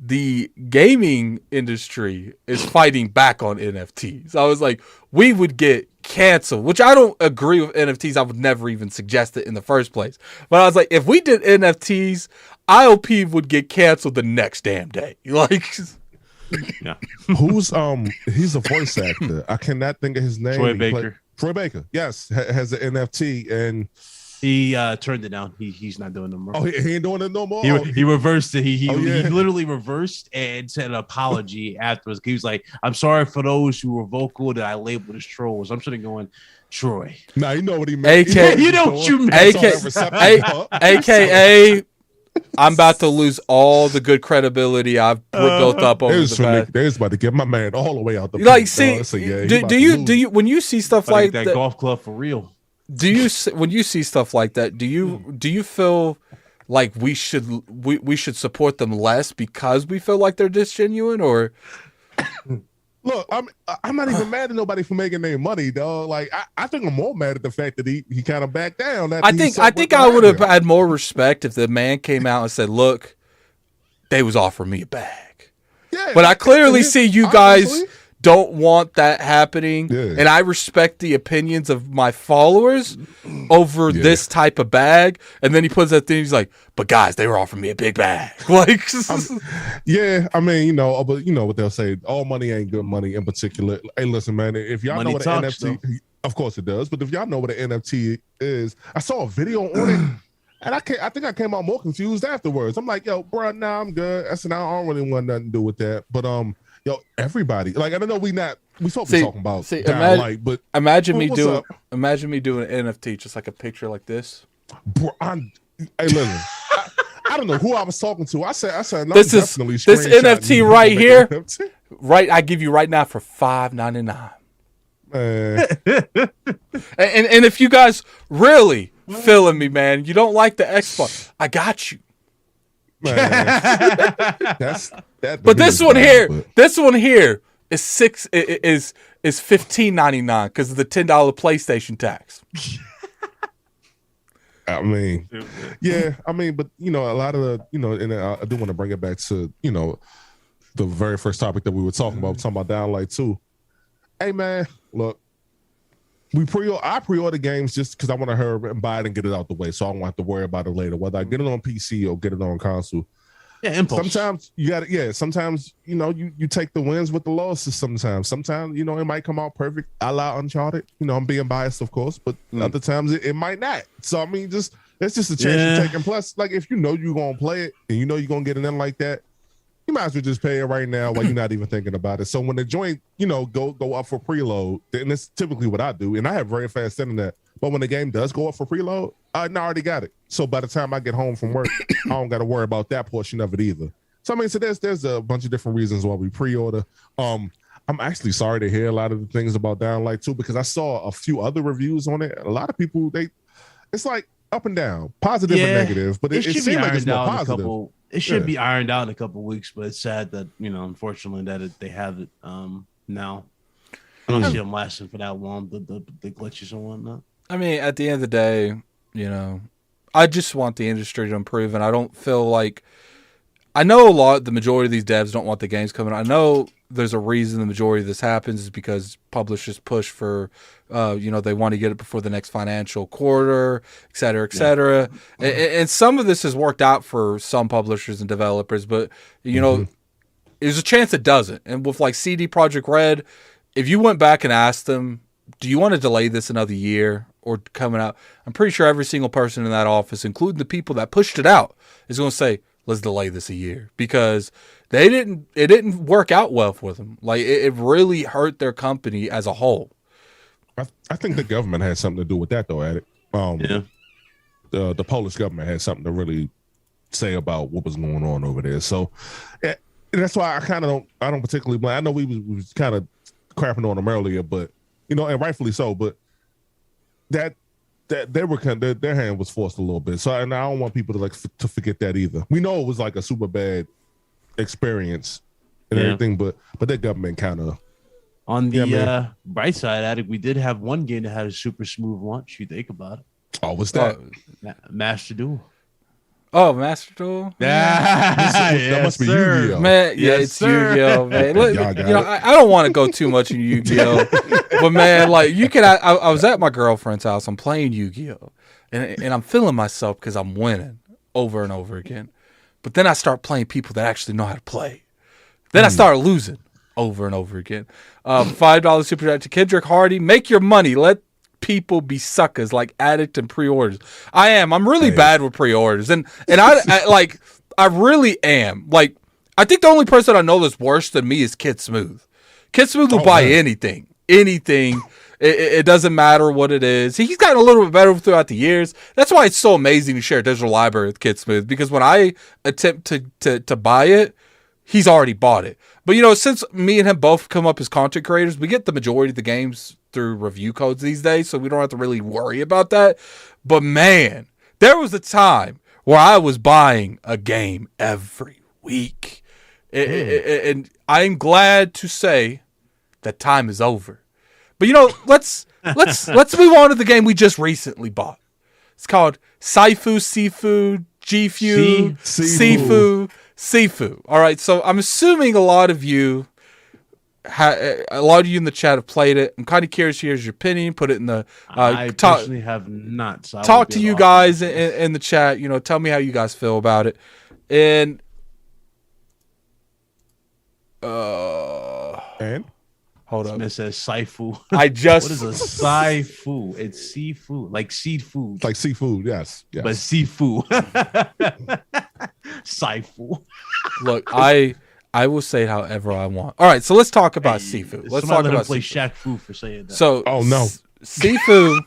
the gaming industry is fighting back on NFTs. I was like, we would get canceled, which I don't agree with NFTs. I would never even suggest it in the first place. But I was like, if we did NFTs, ILP would get canceled the next damn day. Like, Yeah. Who's he's a voice actor. I cannot think of his name. Troy Baker. Troy Baker. Yes, has an NFT and he turned it down. He's not doing it no more. Oh, he ain't doing it no more. He reversed it. He yeah. literally reversed and said an apology afterwards. He was like, "I'm sorry for those who were vocal that I labeled as trolls." I'm sitting going, Troy. Nah, you know what he meant. You know what you meant. AKA, I'm about to lose all the good credibility I've built up over the past. They was about to get my man all the way out the like. See, do you when you see stuff like that golf club for real? When you see stuff like that, do you feel like we should support them less because we feel like they're disgenuine, or? Look, I'm not even mad at nobody for making their money, dog. Like I think I'm more mad at the fact that he kind of backed down. I think I would have had more respect if the man came out and said, "Look, they was offering me a bag." Yeah, but I clearly see you guys don't want that happening, and I respect the opinions of my followers over this type of bag. And then he puts that thing. He's like, "But guys, they were offering me a big bag." Like, I mean, but you know what they'll say: all money ain't good money. In particular, hey, listen, man, if y'all know what an NFT, of course it does. But if y'all know what an NFT is, I saw a video on it. And I think I came out more confused afterwards. I'm like, yo, bro, nah, I'm good. I said, I don't really want nothing to do with that. But yo, everybody, like, I don't know, we supposed to be talking about but imagine me doing an NFT, just like a picture like this. Bro, hey, listen, I don't know who I was talking to. I said, this NFT right here, NFT? Right? I give you right now for $5.99. And if you guys really feeling me, man, you don't like the Xbox, I got you. Man, but this one here is $15.99 because of the $10 PlayStation tax. I mean, yeah, I mean, but a lot of the, and I do want to bring it back to, the very first topic that we were talking about Downlight 2. Hey, man, look, I pre-order games just because I want to hurry and buy it and get it out the way, so I don't have to worry about it later, whether I get it on PC or get it on console. Yeah, impulse. Sometimes you got to, sometimes, you take the wins with the losses sometimes. Sometimes, it might come out perfect, a la Uncharted. I'm being biased, of course, but other times it might not. So, I mean, it's just a chance you're taking. Plus, like, if you're going to play it and you're going to get it in like that, you might as well just pay it right now while you're not even thinking about it. So when the joint, go up for preload, and it's typically what I do, and I have very fast internet, but when the game does go up for preload, I already got it. So by the time I get home from work, I don't got to worry about that portion of it either. So I mean, so there's a bunch of different reasons why we pre-order. I'm actually sorry to hear a lot of the things about Downlight 2 because I saw a few other reviews on it. A lot of people, it's like up and down, positive and negative, but it seems like it's more positive. It should be ironed out in a couple of weeks, but it's sad that, unfortunately, that they have it now. I don't see them lasting for that long, the glitches and whatnot. I mean, at the end of the day, I just want the industry to improve, and I don't feel like... I know the majority of these devs don't want the games coming out. I know there's a reason the majority of this happens is because publishers push for, they want to get it before the next financial quarter, et cetera, et cetera. Yeah. And some of this has worked out for some publishers and developers, but, there's a chance it doesn't. And with like CD Projekt Red, if you went back and asked them, do you want to delay this another year or coming out? I'm pretty sure every single person in that office, including the people that pushed it out, is going to say, let's delay this a year because it didn't work out well for them. Like it really hurt their company as a whole. I think the government had something to do with that though, Addict. The Polish government had something to really say about what was going on over there. So that's why I don't particularly blame. I know we was kind of crapping on them earlier, but and rightfully so, but that they were their hand was forced a little bit. So and I don't want people to forget that either. We know it was like a super bad experience and everything, but their government kind of. On the bright side, Addict, we did have one game that had a super smooth launch. You think about it. Oh, what's that? Master Duel. Oh, Master Duel? Yeah. That must be Yu-Gi-Oh. Man, it's Yu-Gi-Oh, man. Look, I don't want to go too much in Yu-Gi-Oh, but man, like I was at my girlfriend's house. I'm playing Yu-Gi-Oh, and I'm feeling myself because I'm winning over and over again. But then I start playing people that actually know how to play. Then I start losing over and over again. $5 super chat to Kendrick Hardy. Make your money. Let people be suckers like Addict and pre-orders. I'm really bad with pre-orders. And I really am. Like, I think the only person I know that's worse than me is Kid Smooth. Kid Smooth will buy anything. It doesn't matter what it is. He's gotten a little bit better throughout the years. That's why it's so amazing to share a digital library with Kid Smooth, because when I attempt to buy it, he's already bought it. But, since me and him both come up as content creators, we get the majority of the games through review codes these days, so we don't have to really worry about that. But, man, there was a time where I was buying a game every week. And I'm glad to say that time is over. But let's move on to the game we just recently bought. It's called Sifu, Sifu. All right, so I'm assuming a lot of you in the chat have played it. I'm kind of curious to hear your opinion. Put it in the I personally have not. So talk to you guys in the chat. Tell me how you guys feel about it. And hold up. It says Sifu. I just what is a Sifu? It's seafood, like seafood. It's like seafood, yes. But Sifu. Sifu. Look, I will say it however I want. All right, so let's talk about Sifu. Let's talk about play Shaq Fu for saying that. So, Sifu.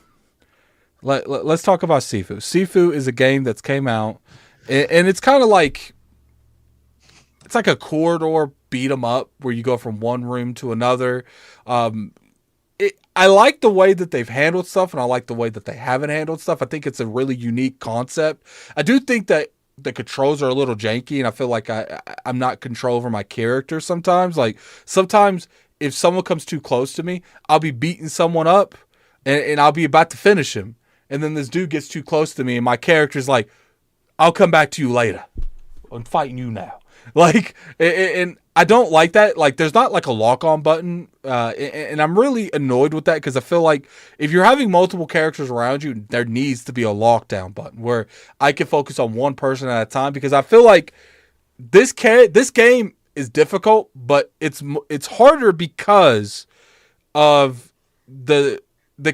Let's talk about Sifu. Sifu is a game that's came out, and it's kind of like it's like a corridor beat 'em up where you go from one room to another. I like the way that they've handled stuff, and I like the way that they haven't handled stuff. I think it's a really unique concept. I do think that the controls are a little janky, and I feel like I'm not control over my character sometimes. Like, sometimes if someone comes too close to me, I'll be beating someone up, and I'll be about to finish him. And then this dude gets too close to me, and my character's like, I'll come back to you later. I'm fighting you now. Like, and I don't like that. Like, there's not like a lock-on button, and I'm really annoyed with that, because I feel like if you're having multiple characters around you, there needs to be a lockdown button where I can focus on one person at a time, because I feel like this game is difficult, but it's harder because of the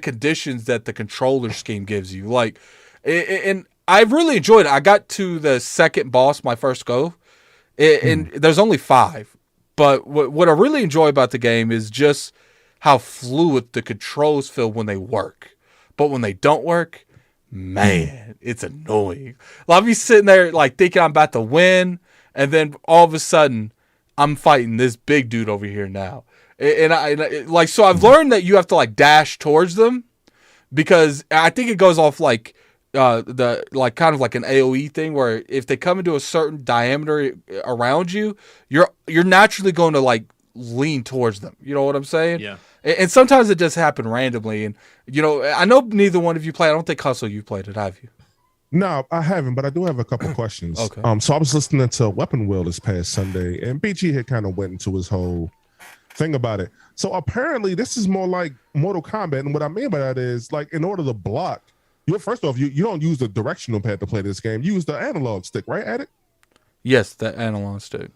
conditions that the controller scheme gives you. Like, and I really enjoyed it. I got to the second boss my first go. And there's only 5. But what I really enjoy about the game is just how fluid the controls feel when they work. But when they don't work, man, it's annoying. I'll be sitting there like thinking I'm about to win, and then all of a sudden I'm fighting this big dude over here now. And so I've learned that you have to like dash towards them, because I think it goes off like the like kind of like an AoE thing, where if they come into a certain diameter around you, you're naturally going to like lean towards them. You know what I'm saying? Yeah. And sometimes it just happen randomly. And I know neither one of you played. I don't think Hustle you've played it, have you? No, I haven't, but I do have a couple questions. Okay. So I was listening to Weapon Wheel this past Sunday, and BG had kind of went into his whole thing about it. So apparently this is more like Mortal Kombat, and what I mean by that is, like, in order to block, first off, you don't use the directional pad to play this game. You use the analog stick, right, Addict? Yes, the analog stick.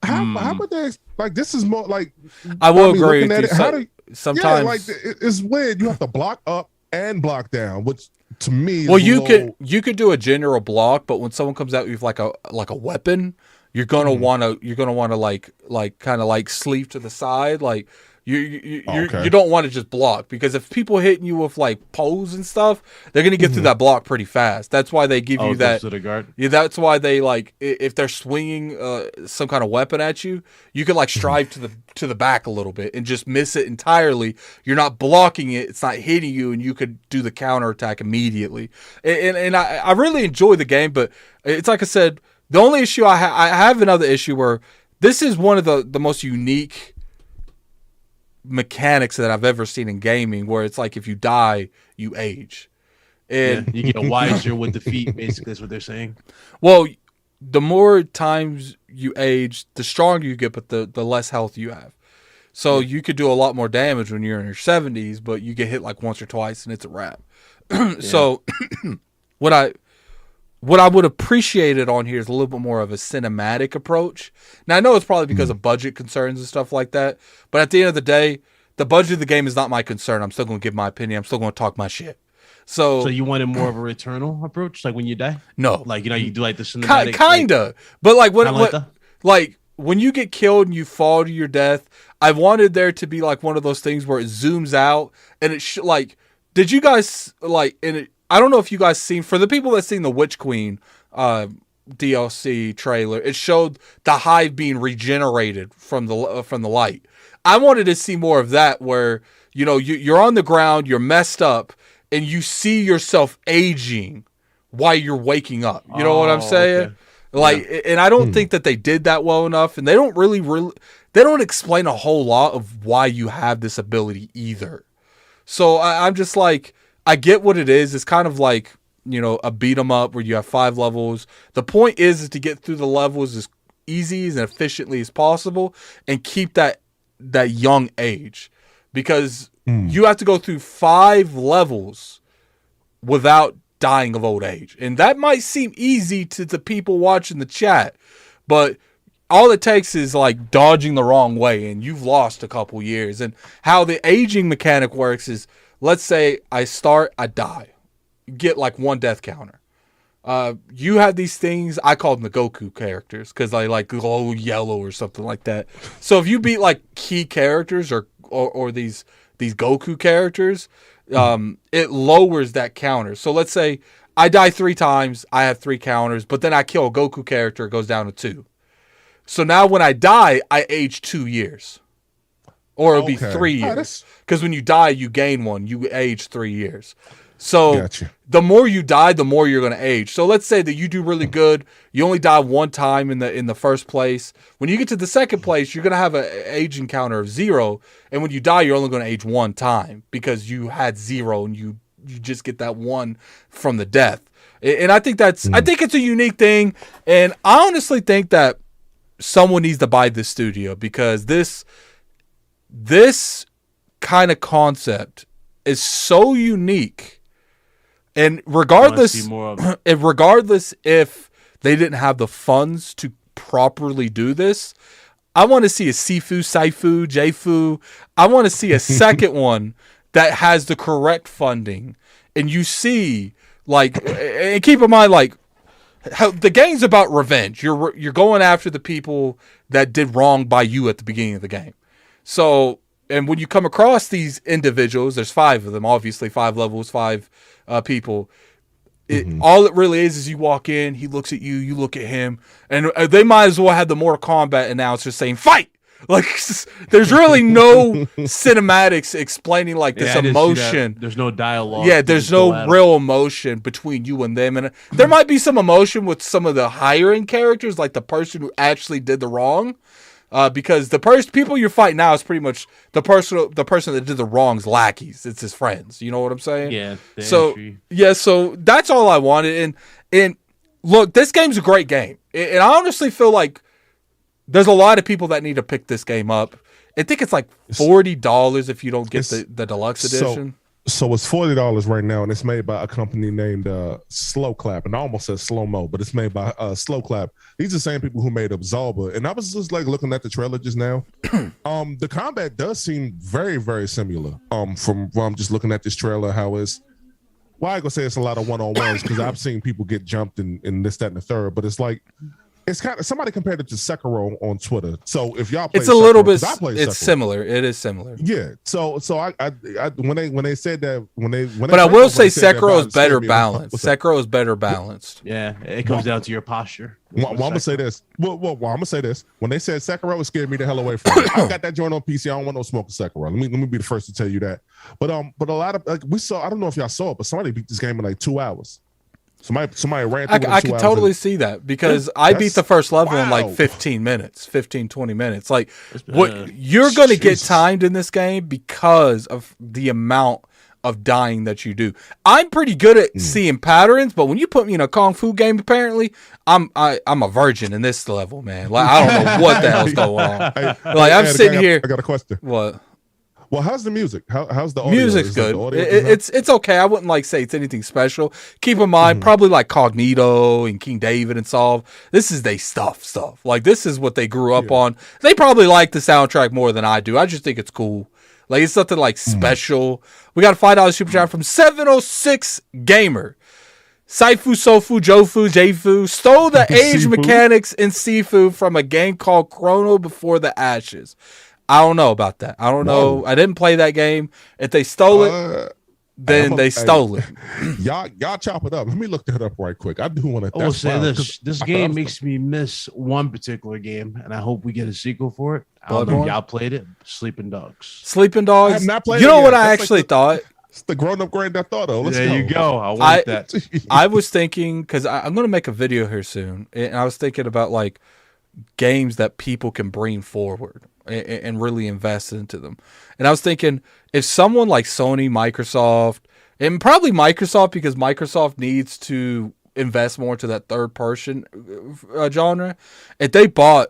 How would they, like, this is more like, I will agree with you. Sometimes, yeah, like, it's weird. You have to block up and block down, which to me, well, you could do a general block, but when someone comes out with like a weapon, you're gonna wanna like kind of like sleeve to the side, like. You don't want to just block, because if people hitting you with like poles and stuff, they're gonna get through that block pretty fast. That's why they give you that. Yeah, that's why they like, if they're swinging some kind of weapon at you, you can like strive to the back a little bit and just miss it entirely. You're not blocking it; it's not hitting you, and you could do the counter attack immediately. And I really enjoy the game, but it's like I said, the only issue I have another issue where this is one of the most unique mechanics that I've ever seen in gaming, where it's like if you die, you age, and you get wiser with defeat. Basically, that's what they're saying. Well, the more times you age, the stronger you get, but the less health you have. So you could do a lot more damage when you're in your 70s, but you get hit like once or twice and it's a wrap. So what what I would appreciate it on here is a little bit more of a cinematic approach. Now, I know it's probably because of budget concerns and stuff like that, but at the end of the day, the budget of the game is not my concern. I'm still going to give my opinion. I'm still going to talk my shit. So you wanted more of a returnal approach, like when you die? No. Like, you do like the cinematic. Kinda. But like when you get killed and you fall to your death, I wanted there to be like one of those things where it zooms out and it did you guys I don't know if you guys seen, for the people that seen the Witch Queen DLC trailer, it showed the hive being regenerated from the light. I wanted to see more of that where, you're on the ground, you're messed up, and you see yourself aging while you're waking up. You know what I'm saying? Okay. And I don't think that they did that well enough, and they don't really they don't explain a whole lot of why you have this ability either. So I'm just like, I get what it is. It's kind of like, a beat 'em up where you have 5 levels. The point is to get through the levels as easy and efficiently as possible and keep that young age, because you have to go through 5 levels without dying of old age. And that might seem easy to the people watching the chat, but all it takes is like dodging the wrong way and you've lost a couple years. And how the aging mechanic works is, let's say I start, I die, get like 1 death counter. You have these things, I call them the Goku characters because they like glow yellow or something like that. So if you beat like key characters or these Goku characters, it lowers that counter. So let's say I die 3 times, I have 3 counters, but then I kill a Goku character, it goes down to 2. So now when I die, I age 2 years. Or it'll be 3 years. Because when you die, you gain 1. You age 3 years. So the more you die, the more you're going to age. So let's say that you do really good. You only die 1 time in the first place. When you get to the second place, you're going to have an aging counter of 0. And when you die, you're only going to age 1 time because you had 0 and you just get that 1 from the death. And I think I think it's a unique thing. And I honestly think that someone needs to buy this studio because this kind of concept is so unique. And regardless if they didn't have the funds to properly do this, I want to see a Sifu, Jfu. I want to see a second one that has the correct funding. And you see, and keep in mind, how the game's about revenge. You're going after the people that did wrong by you at the beginning of the game. So, and when you come across these individuals, there's 5 of them, obviously 5 levels, 5 people. All it really is you walk in, he looks at you, you look at him, and they might as well have the Mortal Kombat announcer saying "fight." There's really no cinematics explaining this emotion. There's no dialogue. Yeah, there's no real emotion between you and them, and there might be some emotion with some of the higher end characters, like the person who actually did the wrong. Because the people you're fighting now is pretty much the person that did the wrong's lackeys. It's his friends. You know what I'm saying? Yeah. So that's all I wanted. And look, this game's a great game. And I honestly feel like there's a lot of people that need to pick this game up. I think it's like $40 if you don't get the deluxe edition. So it's $40 right now, and it's made by a company named Slow Clap. And I almost said Slow Mo, but it's made by Slow Clap. These are the same people who made Absolver. And I was just looking at the trailer just now. The combat does seem very, very similar. From I'm just looking at this trailer, how it's. Well, I ain't gonna say it's a lot of one-on-ones because I've seen people get jumped in this, that, and the third. But it's it's kind of, somebody compared it to Sekiro on Twitter. So if y'all play, it's a little bit. It's similar. It is similar. Yeah. So I when they said that but I will say Sekiro is better balanced. Sekiro is better balanced. Yeah, it comes down to your posture. I'm gonna say this. Well, I'm gonna say this. When they said Sekiro, it scared me the hell away from it. I got that joint on PC. I don't want no smoke of Sekiro. Let me be the first to tell you that. But a lot of we saw. I don't know if y'all saw it, but somebody beat this game in 2 hours. Somebody ran through I can totally see that because I beat the first level in 15 minutes, 20 minutes. You're going to get timed in this game because of the amount of dying that you do. I'm pretty good at seeing patterns, but when you put me in a Kung Fu game, apparently I'm a virgin in this level, man. I don't know what the hell's going on. I'm sitting here. I got a question. What? Well, how's the music? How's the audio? Music's good. The audio It's okay. I wouldn't like say it's anything special. Keep in mind, probably like Cognito and King David and Solve. This is they stuff. Like this is what they grew up on. They probably like the soundtrack more than I do. I just think it's cool. Like it's something like special. We got a $5 super chat from 706 Gamer. Sifu, Sofu, Jofu, Jfu stole the age mechanics in Sifu from a game called Chrono Before the Ashes. I don't know about that. I don't know. I didn't play that game. If they stole it, then they stole it. Y'all chop it up. Let me look that up right quick. I do want to. I will say this: this game makes me miss one particular game, and I hope we get a sequel for it. I don't know if y'all played it. Sleeping Dogs. Sleeping Dogs. I have not played you it know yet. what I actually thought? It's the grown-up Grand Theft Auto. There you go. I want that. I was thinking because I'm going to make a video here soon, and I was thinking about like games that people can bring forward and really invest into them. And I was thinking if someone like Sony, Microsoft, and probably Microsoft, because Microsoft needs to invest more into that third person genre, if they bought,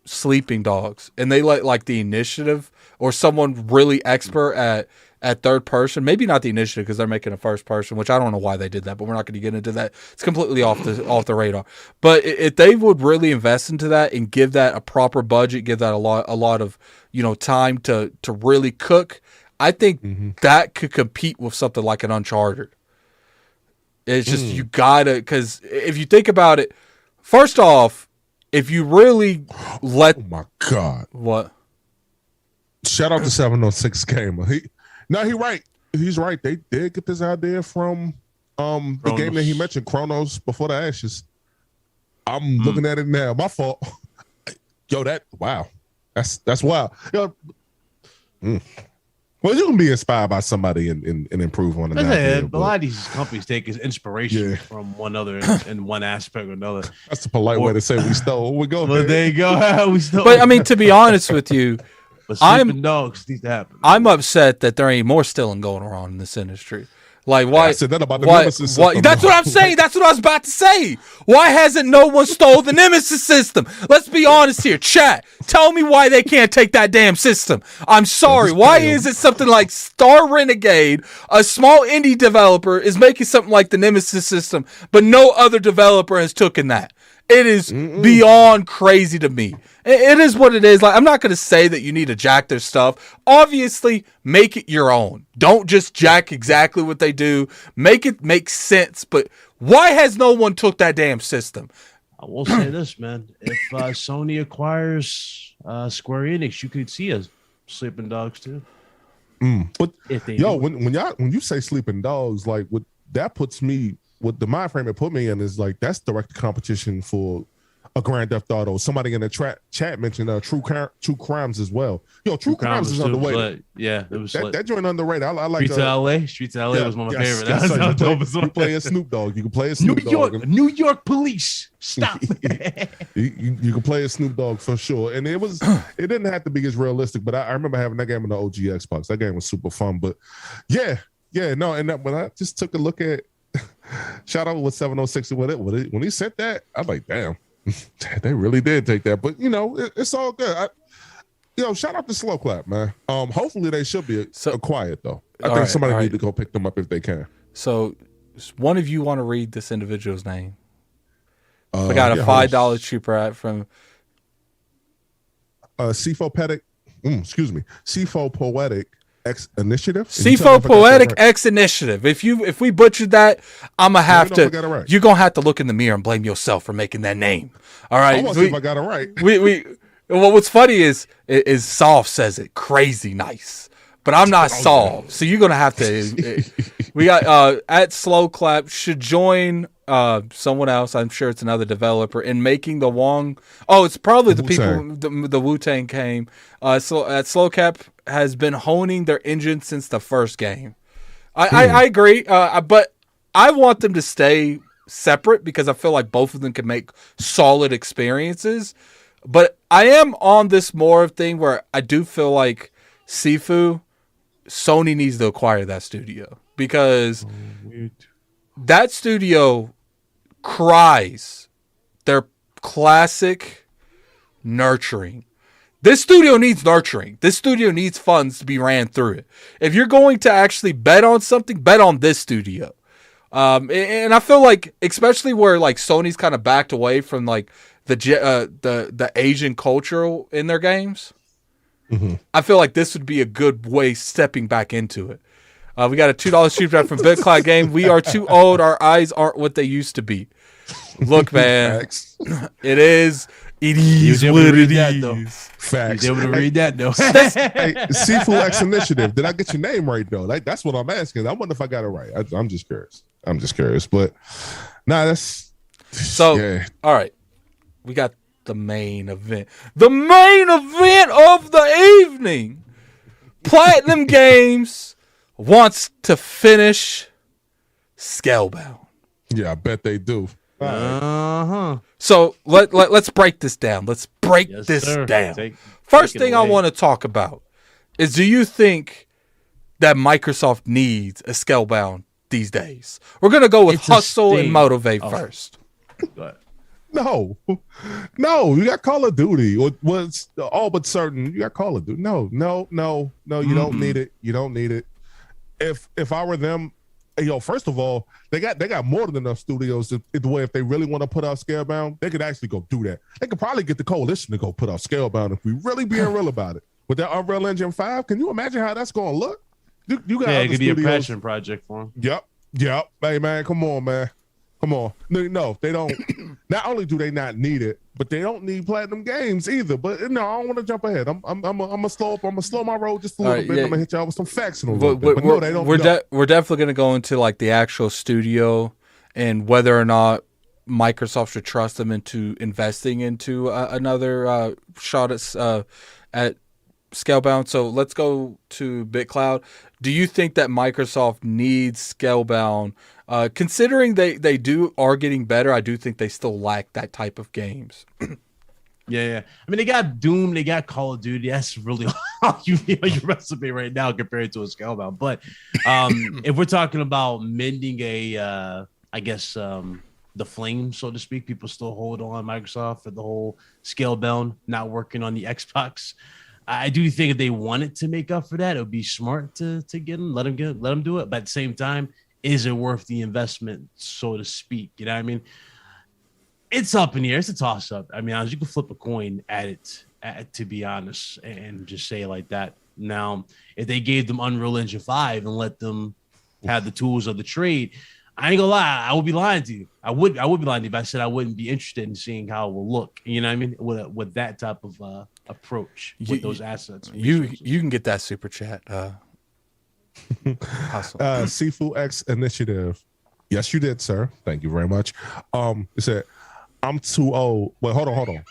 Sleeping Dogs and they let like the Initiative or someone really expert at third person, maybe not the Initiative because they're making a first person, which I don't know why they did that, but we're not going to get into that. It's completely off the radar. But if they would really invest into that and give that a proper budget, give that a lot of time to really cook, I think that could compete with something like an Uncharted. It's just you gotta, because if you think about it, first off, if you really let, oh my God, what? Shout out to 706 Gamer. He's right. He's right. They did get this idea from the game that he mentioned, Chronos Before the Ashes. I'm looking at it now. My fault. Wow. That's wild. Well, you can be inspired by somebody and improve on it. A lot of these companies take inspiration from one other in one aspect or another. That's a polite way to say we stole. We go. But there you go. We stole. But I mean, to be honest with you, but Sleeping Dogs need to happen. I'm upset that there ain't more stealing going on in this industry. Like, why? I said that about the Nemesis system. That's what I'm saying. That's what I was about to say. Why hasn't no one stole the Nemesis system? Let's be honest here. Chat, tell me why they can't take that damn system. I'm sorry. Why is it something like Star Renegade, a small indie developer, is making something like the Nemesis system, but no other developer has taken that? It is beyond crazy to me. It is what it is. Like, I'm not going to say that you need to jack their stuff. Obviously, make it your own. Don't just jack exactly what they do. Make it make sense. But why has no one took that damn system? I will say this, man. If Sony acquires Square Enix, you could see us Sleeping Dogs too. But when you say Sleeping Dogs, like that puts me, what the mind frame it put me in is like that's direct competition for a Grand Theft Auto. Somebody in the chat mentioned True Crimes as well. True Crimes is underrated. Yeah, it was that joint underrated. I like Streets of LA. Streets of LA was one of my favorite. You play a Snoop Dogg. You can play a Snoop Dogg. New York Police. Stop. you can play a Snoop Dogg for sure. And it didn't have to be as realistic, but I remember having that game on the OG Xbox. That game was super fun. But when I just took a look at shout out with 706 when he sent that, I was like, damn. They really did take that, but it's all good. Shout out to Slow Clap, man. Hopefully they should be quiet though. I think somebody need to go pick them up if they can. So, one of you want to read this individual's name? I got a $5 super ad from Sifo Poetic X Initiative. Sifo Poetic X Initiative. If we butchered that, I'm gonna have to. You're gonna have to look in the mirror and blame yourself for making that name. All right. I want to see if I got it right. Well, what's funny is Solve says it crazy nice, but I'm not Solve, so you're gonna have to. We got at Slow Clap should join someone else. I'm sure it's another developer in making the Wong. Oh, it's probably the people. The Wu-Tang came. So at Slow Clap has been honing their engine since the first game. I agree, but I want them to stay separate because I feel like both of them can make solid experiences. But I am on this more thing where I do feel like Sifu, Sony needs to acquire that studio because that studio cries their classic nurturing. This studio needs nurturing. This studio needs funds to be ran through it. If you're going to actually bet on something, bet on this studio. And I feel like, especially where like Sony's kind of backed away from like the Asian culture in their games, I feel like this would be a good way stepping back into it. We got a $2 super chat from BitCloud Game. We are too old. Our eyes aren't what they used to be. Look, man, it is what it is. Facts. He was able to read that though. Hey, Sifu X Initiative. Did I get your name right though? Like that's what I'm asking. I wonder if I got it right. I'm just curious. But nah, that's so. Yeah. All right, we got the main event. The main event of the evening. Platinum Games wants to finish Scalebound. Yeah, I bet they do. So let's break this down. Let's break this down. First thing I want to talk about is, do you think that Microsoft needs a Scalebound these days? We're going to go with hustle and motivate first. No, you got Call of Duty. Was all but certain. You got Call of Duty. No. You don't need it. You don't need it. If I were them, first of all, they got more than enough studios the way if they really want to put out Scalebound, they could actually go do that. They could probably get the coalition to go put out Scalebound if we really being real about it. With that Unreal Engine 5, can you imagine how that's going to look? You got it could be a studios. passion project for them. Yep. Hey man, come on, man. Come on. No, they don't. Not only do they not need it, but they don't need Platinum Games either. But no, I don't want to jump ahead. I'm gonna slow up. I'm gonna slow my roll just a little bit. I'm gonna hit y'all with some facts in a little bit. But no, they don't. We're definitely gonna go into like the actual studio and whether or not Microsoft should trust them into investing into another shot at Scalebound. So let's go to BitCloud. Do you think that Microsoft needs Scalebound? Considering they are getting better, I do think they still lack that type of games. Yeah. I mean, they got Doom, they got Call of Duty. That's really all you need on your resume right now compared to a Scalebound. But if we're talking about mending the flame, so to speak, people still hold on Microsoft for the whole Scalebound not working on the Xbox. I do think if they wanted to make up for that, it would be smart to get them, let them do it. But at the same time, is it worth the investment, so to speak? You know what I mean? It's up in the air. It's a toss up. I mean, you can flip a coin at it, to be honest, and just say it like that. Now, if they gave them Unreal Engine 5 and let them have the tools of the trade, I ain't gonna lie, I would be lying to you. I would be lying to you if I said I wouldn't be interested in seeing how it will look. You know what I mean? With that type of approach with those assets. You can get that super chat. Sifu X Initiative. Yes, you did, sir. Thank you very much. It said, I'm too old. Wait, hold on.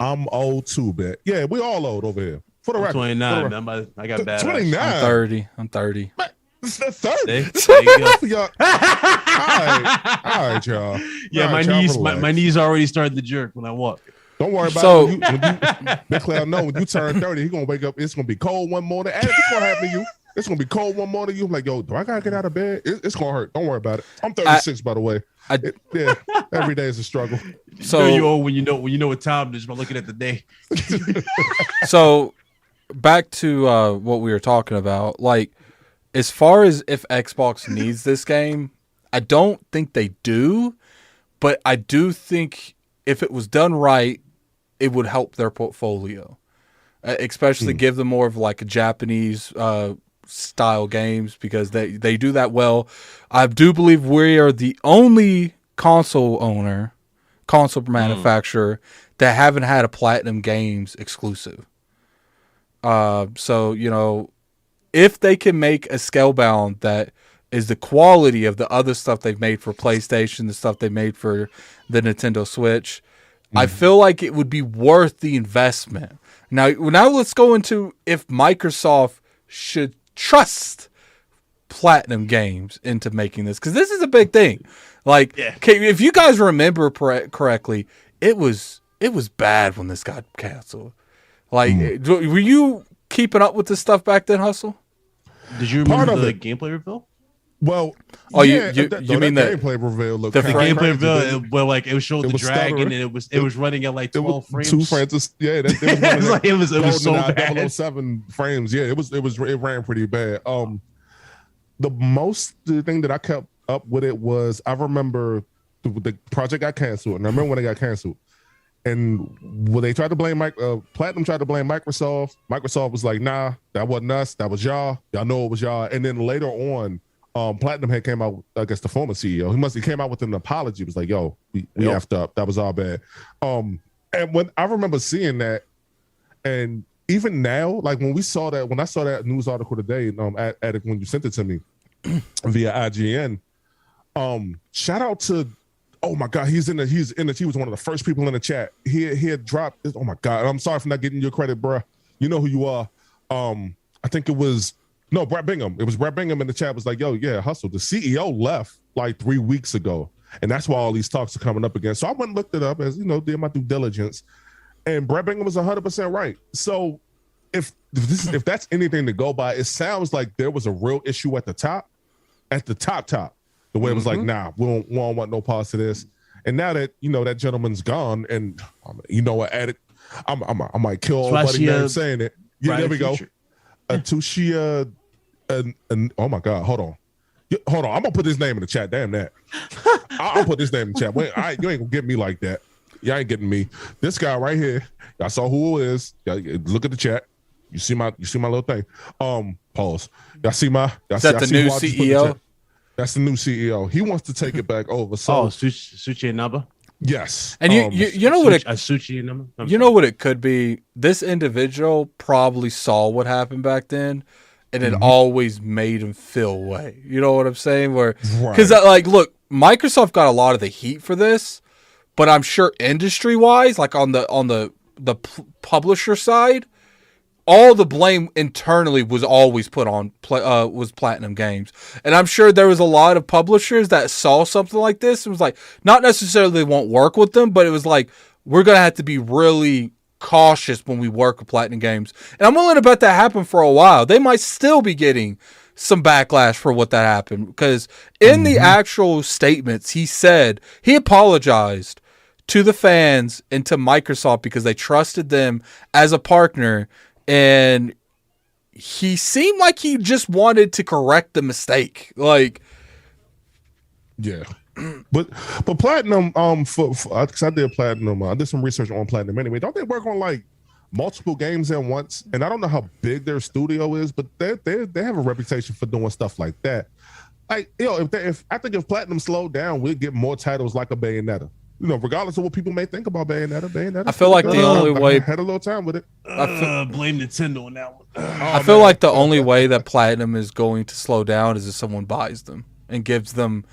I'm old too, bit. Yeah, we all old over here. For the record. 29. I got bad. 29. I'm 30. It's the 30. There you go. All right, y'all. Yeah, my knees already started to jerk when I walk. Don't worry about it. BitCloud know when you turn 30, he's gonna wake up. It's gonna be cold one morning. And it's gonna happen to you. It's gonna be cold one morning. You like, yo, do I gotta get out of bed? It's gonna hurt. Don't worry about it. I'm 36, by the way. Every day is a struggle. So you old when you know what time it is by looking at the day. So back to what we were talking about, like as far as if Xbox needs this game, I don't think they do, but I do think if it was done right, it would help their portfolio, especially give them more of like a Japanese style games because they do that well. I do believe we are the only console manufacturer that haven't had a Platinum Games exclusive. So, if they can make a Scalebound that is the quality of the other stuff they've made for PlayStation, the stuff they made for the Nintendo Switch, I feel like it would be worth the investment. Now let's go into if Microsoft should trust Platinum Games into making this, because this is a big thing. Like, if you guys remember correctly, it was bad when this got canceled. Like, were you keeping up with this stuff back then, Hustle? Did you remember the gameplay reveal? Well, Oh, yeah, you mean that that gameplay reveal looked the The kinda gameplay crazy, reveal, where like it showed It the was dragon stuttering. and it was running at like It was 12 frames. 2 frames. Yeah, that it was It's like it was so GoldenEye bad. 007 frames. Yeah, it ran pretty bad. The thing that I kept up with it was I remember the project got canceled, and I remember when it got canceled. And when they tried to blame Platinum tried to blame Microsoft. Microsoft was like, "Nah, that wasn't us. That was y'all. Y'all know it was y'all." And then later on, Platinum had came out. I guess the former CEO. He came out with an apology. It was like, "Yo, we effed up. That was our bad." And when I remember seeing that, and even now, like when I saw that news article today, at when you sent it to me via IGN, shout out to. Oh my God, he was one of the first people in the chat. He had dropped. Oh my God, I'm sorry for not getting your credit, bro. You know who you are. I think it was Brett Bingham. It was Brett Bingham in the chat. Was like, yo, yeah, hustle. The CEO left like 3 weeks ago, and that's why all these talks are coming up again. So I went and looked it up, as did my due diligence, and Brett Bingham was 100% right. So if that's anything to go by, it sounds like there was a real issue at the top. The way it was like, nah, we don't want no parts of this. And now that that gentleman's gone, and what, Addict, I might kill everybody name saying it. Yeah, there we go. Atushia, oh my God, hold on. I'm gonna put his name in the chat. Damn that. I'll put his name in the chat. Wait, you ain't gonna get me like that. Y'all ain't getting me. This guy right here. Y'all saw who it is. Look at the chat. You see my little thing. Pause. Y'all see my. Is that the new CEO? That's the new CEO. He wants to take it back over. So, Suchi Naba. Yes, and you know what Suchi Naba. Know what it could be. This individual probably saw what happened back then, and it always made him feel away. You know what I'm saying? Because look, Microsoft got a lot of the heat for this, but I'm sure industry wise, like on the publisher side, all the blame internally was always put on was Platinum Games. And I'm sure there was a lot of publishers that saw something like this and was like, not necessarily they won't work with them, but it was like, we're going to have to be really cautious when we work with Platinum Games. And I'm willing to bet that happened for a while. They might still be getting some backlash for what that happened, because in the actual statements, he said he apologized to the fans and to Microsoft because they trusted them as a partner. And he seemed like he just wanted to correct the mistake. Like, yeah, but Platinum, because I did Platinum, I did some research on Platinum anyway. Don't they work on like multiple games at once? And I don't know how big their studio is, but they have a reputation for doing stuff like that. Like, if I think if Platinum slowed down, we'd get more titles like a Bayonetta. Regardless of what people may think about Bayonetta. I feel like the only way I had a little time with it. Blame Nintendo on that one. I feel like the only way that Platinum is going to slow down is if someone buys them and gives them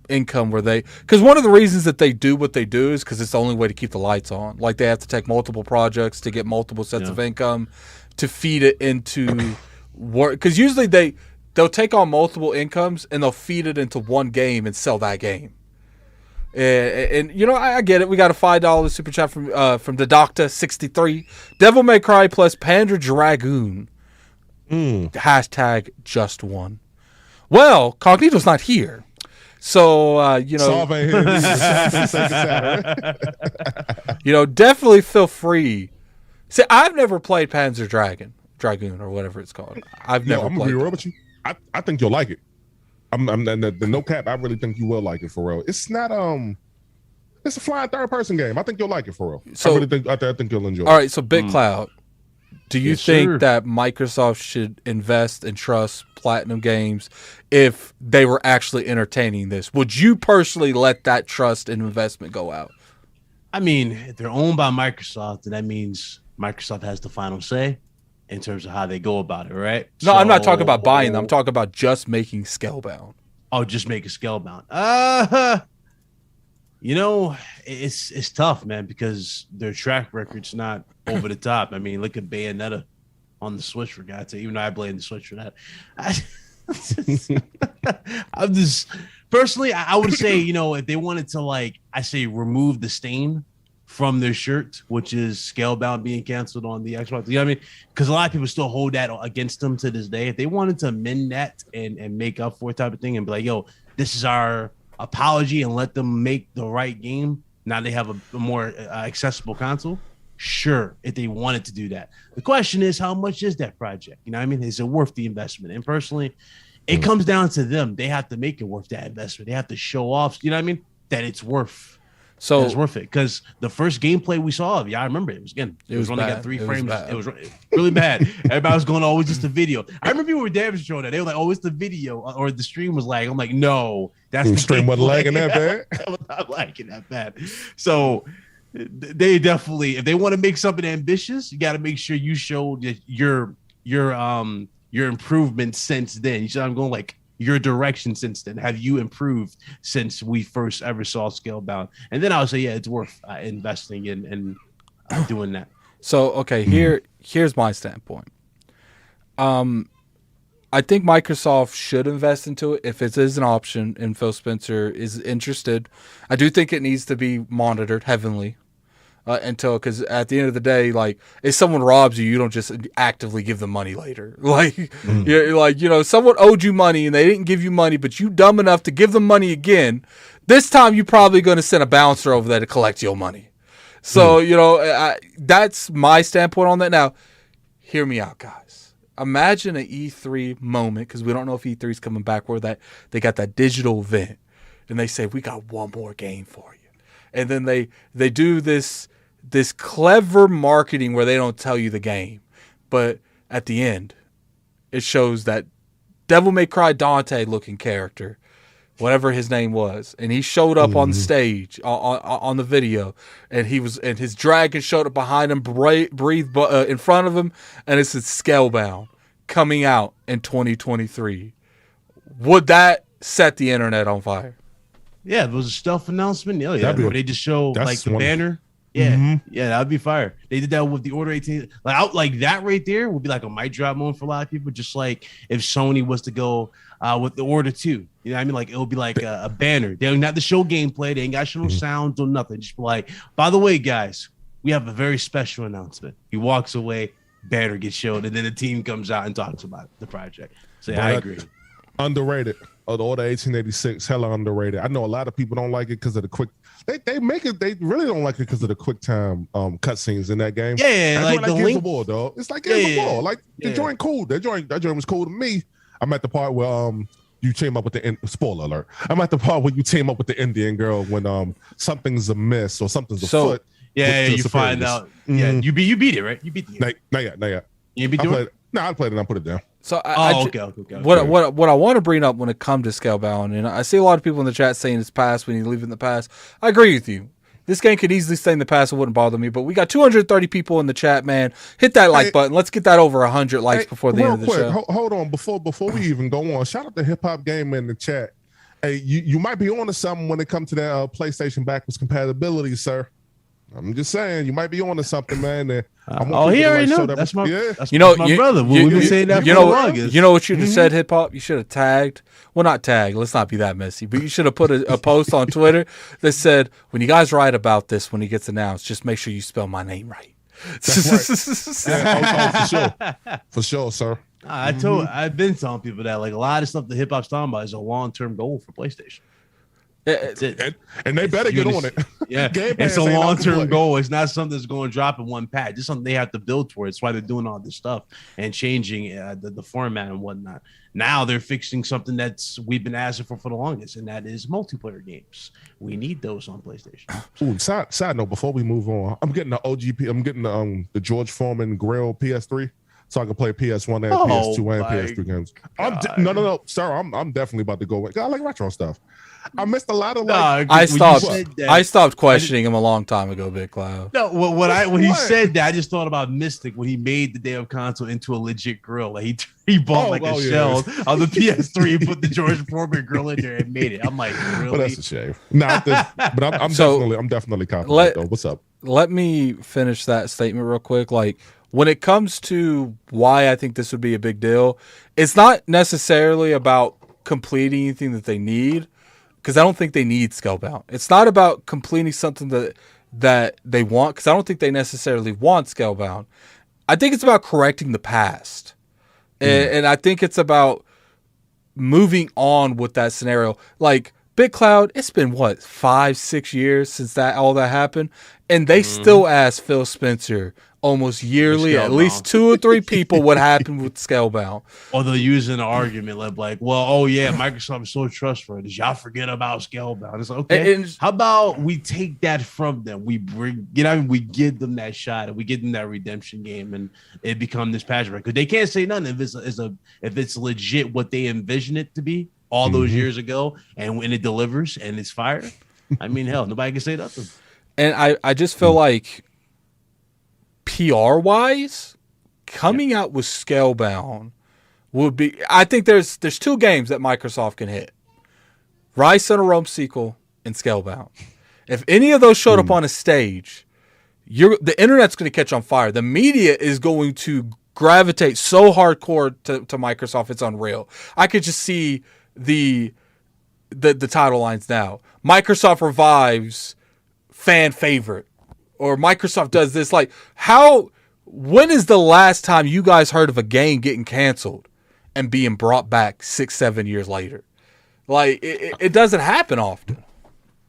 income because one of the reasons that they do what they do is because it's the only way to keep the lights on. Like, they have to take multiple projects to get multiple sets of income to feed it into work. Because usually they'll take on multiple incomes and they'll feed it into one game and sell that game. And I get it. We got a $5 super chat from the Doctor 63. Devil May Cry plus Panda Dragoon. Hashtag just one. Well, Cognito's not here, so Solve ain't here. Definitely feel free. See, I've never played Panzer Dragoon or whatever it's called. I'm gonna be real with you. I think you'll like it. I'm the no cap. I really think you will like it for real. It's not it's a flying third person game. I think you'll like it for real. So, I think you'll enjoy it. All right, so BitCloud, do you think that Microsoft should invest and trust Platinum Games if they were actually entertaining this? Would you personally let that trust and investment go out? I mean, if they're owned by Microsoft, then that means Microsoft has the final say in terms of how they go about it, right? No, I'm not talking about buying them. I'm talking about just making Scalebound. Oh, just make a Scalebound. It's tough, man, because their track record's not over the top. I mean, look at Bayonetta on the Switch, for God's sake. Even though I blame the Switch for that. I'm just personally, I would say, if they wanted to, remove the stain from their shirt, which is Scalebound being canceled on the Xbox. You know what I mean? Because a lot of people still hold that against them to this day. If they wanted to amend that and make up for it type of thing and be like, yo, this is our apology and let them make the right game. Now they have a more accessible console. Sure, if they wanted to do that. The question is, how much is that project? You know what I mean? Is it worth the investment? And personally, it comes down to them. They have to make it worth that investment. They have to show off, you know what I mean? That it's worth. So it's worth it. Because the first gameplay we saw of, I remember it was only got 3 frames. It was really bad. Everybody was going, oh, it's just a video. I remember people were damage showing that. They were like, oh, it's the video, or the stream was lagging. I'm like, no, that's the stream wasn't lagging that bad. I was not lagging that bad. So they definitely, if they want to make something ambitious, you got to make sure you show that your improvement since then. You see, I'm going like your direction since then. Have you improved since we first ever saw Scalebound? And then I would say, yeah, it's worth investing in and doing that. So okay, here's my standpoint. I think Microsoft should invest into it if it is an option and Phil Spencer is interested. I do think it needs to be monitored heavily because at the end of the day, like if someone robs you, you don't just actively give them money later. Like, you're like, someone owed you money and they didn't give you money, but you dumb enough to give them money again. This time you're probably going to send a bouncer over there to collect your money. So, that's my standpoint on that. Now, hear me out, guys. Imagine an E3 moment, because we don't know if E3 is coming back, where that they got that digital event, and they say, we got one more game for you. And then they do this clever marketing where they don't tell you the game. But at the end, it shows that Devil May Cry Dante looking character, whatever his name was, and he showed up on the stage on the video, and his dragon showed up behind him, breathed in front of him, and it said Scalebound coming out in 2023. Would that set the internet on fire? Yeah, it was a stealth announcement. Oh yeah, where they just show like the banner. Yeah, yeah, that'd be fire. They did that with the Order 18. Like that right there would be like a mic drop moment for a lot of people. Just like if Sony was to go with the Order 2, you know what I mean? Like it would be like a banner. They don't have to show gameplay. They ain't got to show no sounds or nothing. Just be like, by the way, guys, we have a very special announcement. He walks away, banner gets showed, and then the team comes out and talks about the project. So yeah, I agree. Underrated. The Order 1886, hella underrated. I know a lot of people don't like it because of the quick. They make it. They really don't like it because of the quick time cutscenes in that game. Yeah, like the Gears of War, though. It's like Gears of War. Like the joint cool. That joint was cool to me. I'm at the part where you team up with the spoiler alert. I'm at the part where you team up with the Indian girl when something's amiss or something's afoot. Yeah, you find out. Yeah, you beat it, right? You beat the game. Not yet. You beat it? No, I played it and I put it down. So okay. What I want to bring up when it comes to Scalebound, and I see a lot of people in the chat saying it's past, we need to leave it in the past. I agree with you. This game could easily stay in the past. It wouldn't bother me. But we got 230 people in the chat, man. Hit that like button. Let's get that over 100 likes before the end of the show. Hold on. Before we even go on, shout out to Hip Hop Gamer in the chat. Hey, you might be on to something when it comes to that PlayStation backwards compatibility, sir. I'm just saying, you might be on to something, man. He already know. That's my brother. We've been saying that for the longest. You know what you should have said, Hip Hop? You should have tagged. Well, not tagged. Let's not be that messy. But you should have put a post on Twitter that said, when you guys write about this, when he gets announced, just make sure you spell my name right. That's right. For sure, sir. I've been telling people that like a lot of stuff that Hip Hop's talking about is a long-term goal for PlayStation. And they better get on it. Yeah, it's a long-term goal. It's not something that's going to drop in one patch. It's something they have to build towards. That's why they're doing all this stuff and changing the format and whatnot. Now they're fixing something we've been asking for the longest, and that is multiplayer games. We need those on PlayStation. Ooh, side note, before we move on, I'm getting the OGP. I'm getting the George Foreman Grill PS3. So I can play PS1 and PS2 and PS3 games. No, sir. I'm definitely about to go. I like retro stuff. I missed a lot of I stopped questioning him a long time ago, Big Cloud. No, when he said that, I just thought about Mystic when he made the damn console into a legit grill. Like he bought a shell on the PS3, put the George Foreman grill in there and made it. I'm like, really? Well, that's a shame. But I'm definitely confident though. What's up? Let me finish that statement real quick. Like, when it comes to why I think this would be a big deal, it's not necessarily about completing anything that they need, because I don't think they need Scalebound. It's not about completing something that that they want, because I don't think they necessarily want Scalebound. I think it's about correcting the past. And I think it's about moving on with that scenario. Like Big Cloud, it's been 5-6 years since all that happened, and they still ask Phil Spencer almost yearly, at least 2 or 3 people, what happened with Scalebound. Or they'll use an argument like, well, oh yeah, Microsoft is so trustworthy. Y'all forget about Scalebound. It's like, okay. And how about we take that from them? We we give them that shot, and we give them that redemption game, and it become this passion because they can't say nothing if it's legit what they envision it to be all those years ago, and when it delivers and it's fire. I mean, hell, nobody can say nothing. And I just feel like, PR wise, coming out with Scalebound would be. I think there's 2 games that Microsoft can hit: Rise Son of Rome sequel and Scalebound. If any of those showed up on a stage, the internet's going to catch on fire. The media is going to gravitate so hardcore to Microsoft, it's unreal. I could just see the title lines now. Microsoft revives fan favorite. Or Microsoft does this. Like, when is the last time you guys heard of a game getting canceled and being brought back 6-7 years later? Like, it doesn't happen often.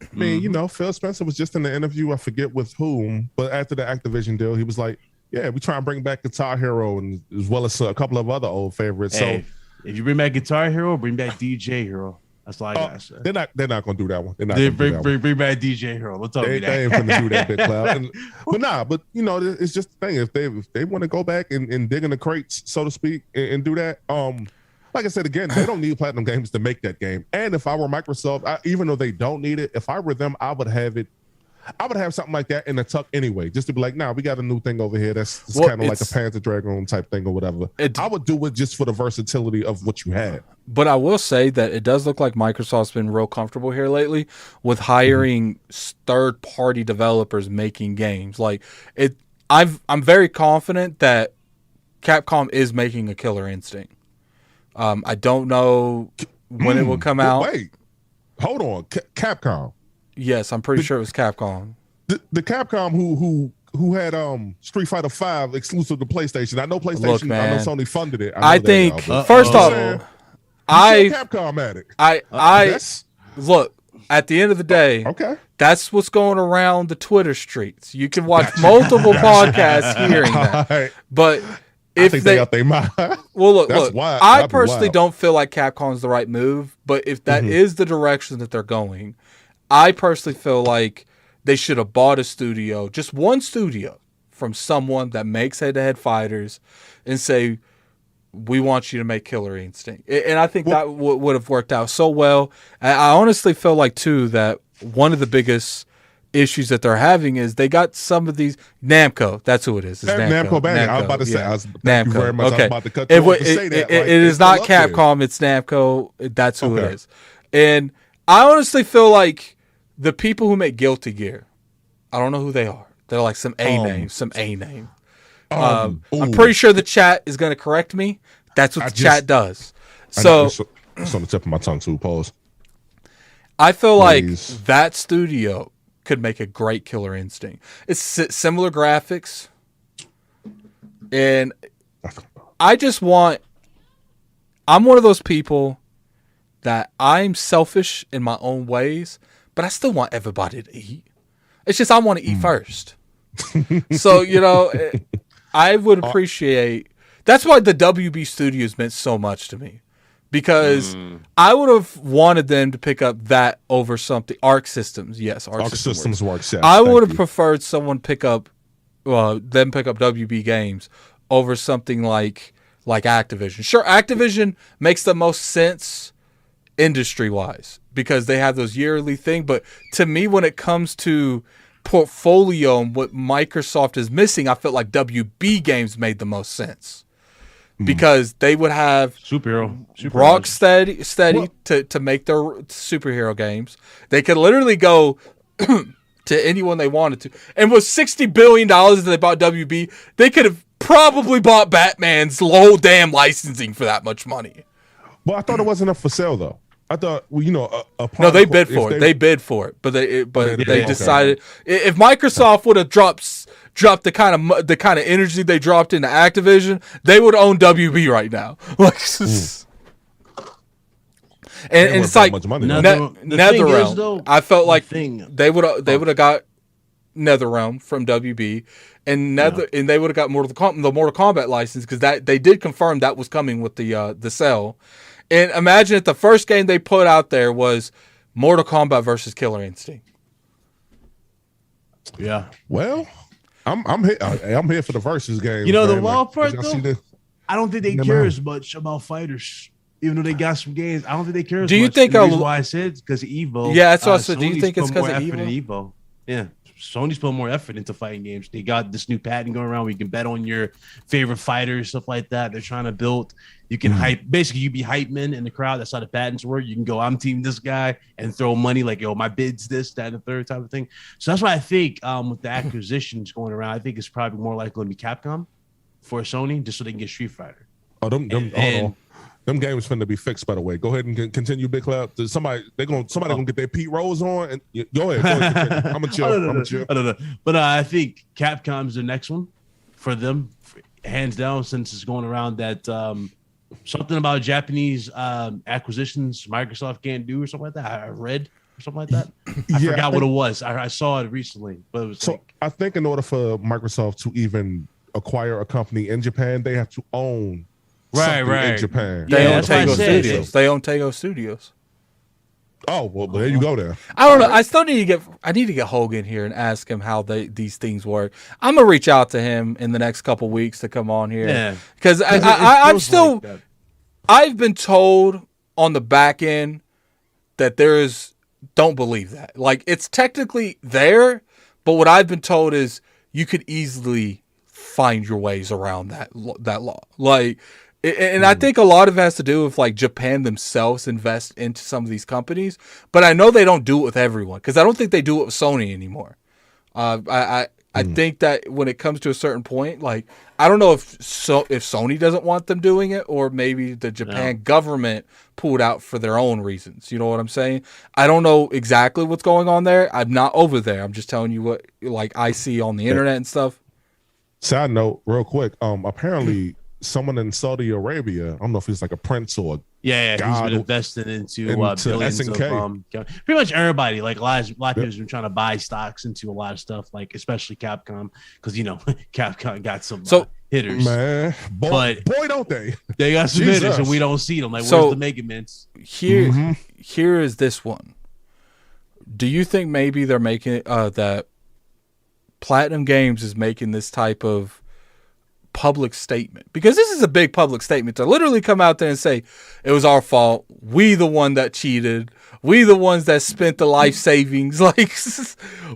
I mean, Phil Spencer was just in the interview, I forget with whom, but after the Activision deal, he was like, yeah, we try and bring back Guitar Hero and as well as a couple of other old favorites. Hey, if you bring back Guitar Hero, bring back DJ Hero. That's all I gotta say. They're not gonna do that one. Bring back DJ Hero. Let's talk about that. They ain't gonna do that, Big Cloud. But it's just the thing. If they want to go back and dig in the crates, so to speak, and do that, like I said again, they don't need Platinum Games to make that game. And if I were Microsoft, even though they don't need it, if I were them, I would have something like that in the tuck anyway, just to be like, we got a new thing over here that's kind of like a Panzer Dragon type thing or whatever. I would do it just for the versatility of what you had. But I will say that it does look like Microsoft's been real comfortable here lately with hiring third-party developers making games. Like I'm very confident that Capcom is making a Killer Instinct. I don't know when it will come out. Wait, hold on, Capcom. Yes, I'm pretty sure it was Capcom. The Capcom who had Street Fighter V exclusive to PlayStation. I know PlayStation. Look, man, I know Sony funded it. I think first off, Capcom addict. Look, at the end of the day, that's what's going around the Twitter streets. You can watch multiple podcasts hearing that. Right. But if they up their mind. Well, look, I personally don't feel like Capcom's the right move, but if that is the direction that they're going, I personally feel like they should have bought a studio, just one studio, from someone that makes head-to-head fighters and say, we want you to make Killer Instinct. And I think that would have worked out so well. I honestly feel like, too, that one of the biggest issues that they're having is they got some of these Namco. That's who it is. It's Namco Bandai. I was about to say. Thank you very much. Okay. I was about to cut you off to say that. It is not Capcom. It's Namco. That's who it is. And I honestly feel like the people who make Guilty Gear, I don't know who they are. They're like some A name. I'm pretty sure the chat is going to correct me. That's what the chat does. So it's on the tip of my tongue too. Pause. I feel like that studio could make a great Killer Instinct. It's similar graphics, and I'm one of those people that I'm selfish in my own ways, but I still want everybody to eat. It's just I want to eat first. So, I would appreciate. That's why the WB Studios meant so much to me, because I would have wanted them to pick up that over something. Arc Systems, yes, Arc Systems works. Yes, I would have preferred someone pick up WB Games over something like Activision. Sure, Activision makes the most sense industry wise because they have those yearly thing. But to me, when it comes to portfolio and what Microsoft is missing, I felt like WB Games made the most sense because they would have rock steady to make their superhero games. They could literally go to anyone they wanted to, and with $60 billion that they bought WB, they could have probably bought Batman's whole damn licensing for that much money. Well, I thought it wasn't up for sale though. I thought, well, No, they bid for it. They bid for it, but they decided if Microsoft would have dropped the kind of energy they dropped into Activision, they would own WB right now. Like, and it's like NetherRealm. I felt like they would have got NetherRealm from WB, and and they would have got the Mortal Kombat license because that they did confirm that was coming with the sale. And imagine if the first game they put out there was Mortal Kombat versus Killer Instinct. Yeah. Well, I'm here for the versus game. The wild part though, I don't think they care as much about fighters. Even though they got some games, I don't think they care as much. Do you think the reason why I said because of Evo? Yeah, that's what I said. Do you think it's because of Evo? Yeah. Sony's put more effort into fighting games. They got this new patent going around where you can bet on your favorite fighters, stuff like that. They're trying to build. You can hype. Basically, you be hype men in the crowd. That's how the patents work. You can go, I'm team this guy, and throw money like, yo, my bid's this, that, and the third type of thing. So that's why I think with the acquisitions going around, I think it's probably more likely to be Capcom for Sony, just so they can get Street Fighter. Oh, hold on. Them games finna be fixed, by the way. Go ahead and continue, Big Cloud. Somebody gonna get their Pete Rose on. And go ahead. I'm a chill. But I think Capcom's the next one for them, hands down. Since it's going around that something about Japanese acquisitions Microsoft can't do or something like that. I read or something like that. I forgot what it was. I saw it recently, but it was so. I think in order for Microsoft to even acquire a company in Japan, they have to own. Right. In Japan. They own Tego Studios. They own Tego Studios. Oh, well, there you go there. I don't know. I still need to get Hogan here and ask him how these things work. I'm going to reach out to him in the next couple weeks to come on here. Yeah. Because I'm still, like I've been told on the back end that don't believe that. Like, it's technically there, but what I've been told is you could easily find your ways around that law. Like, and I think a lot of it has to do with like Japan themselves invest into some of these companies, but I know they don't do it with everyone because I don't think they do it with Sony anymore. I think that when it comes to a certain point, like I don't know if Sony doesn't want them doing it, or maybe the Japan government pulled out for their own reasons. You know what I'm saying? I don't know exactly what's going on there. I'm not over there. I'm just telling you what like I see on the internet and stuff. Side note, real quick. Apparently, someone in Saudi Arabia, I don't know if he's like a prince or he's been investing into billions of pretty much everybody. Like a lot of people have been trying to buy stocks into a lot of stuff, like especially Capcom, because Capcom got some hitters. Man, boy, don't they? They got some hitters, and we don't see them. Like, where's the Mega Mints? Here is this one. Do you think maybe they're making that Platinum Games is making this type of public statement? Because this is a big public statement to literally come out there and say it was our fault. We the one that cheated. We the ones that spent the life savings. Like,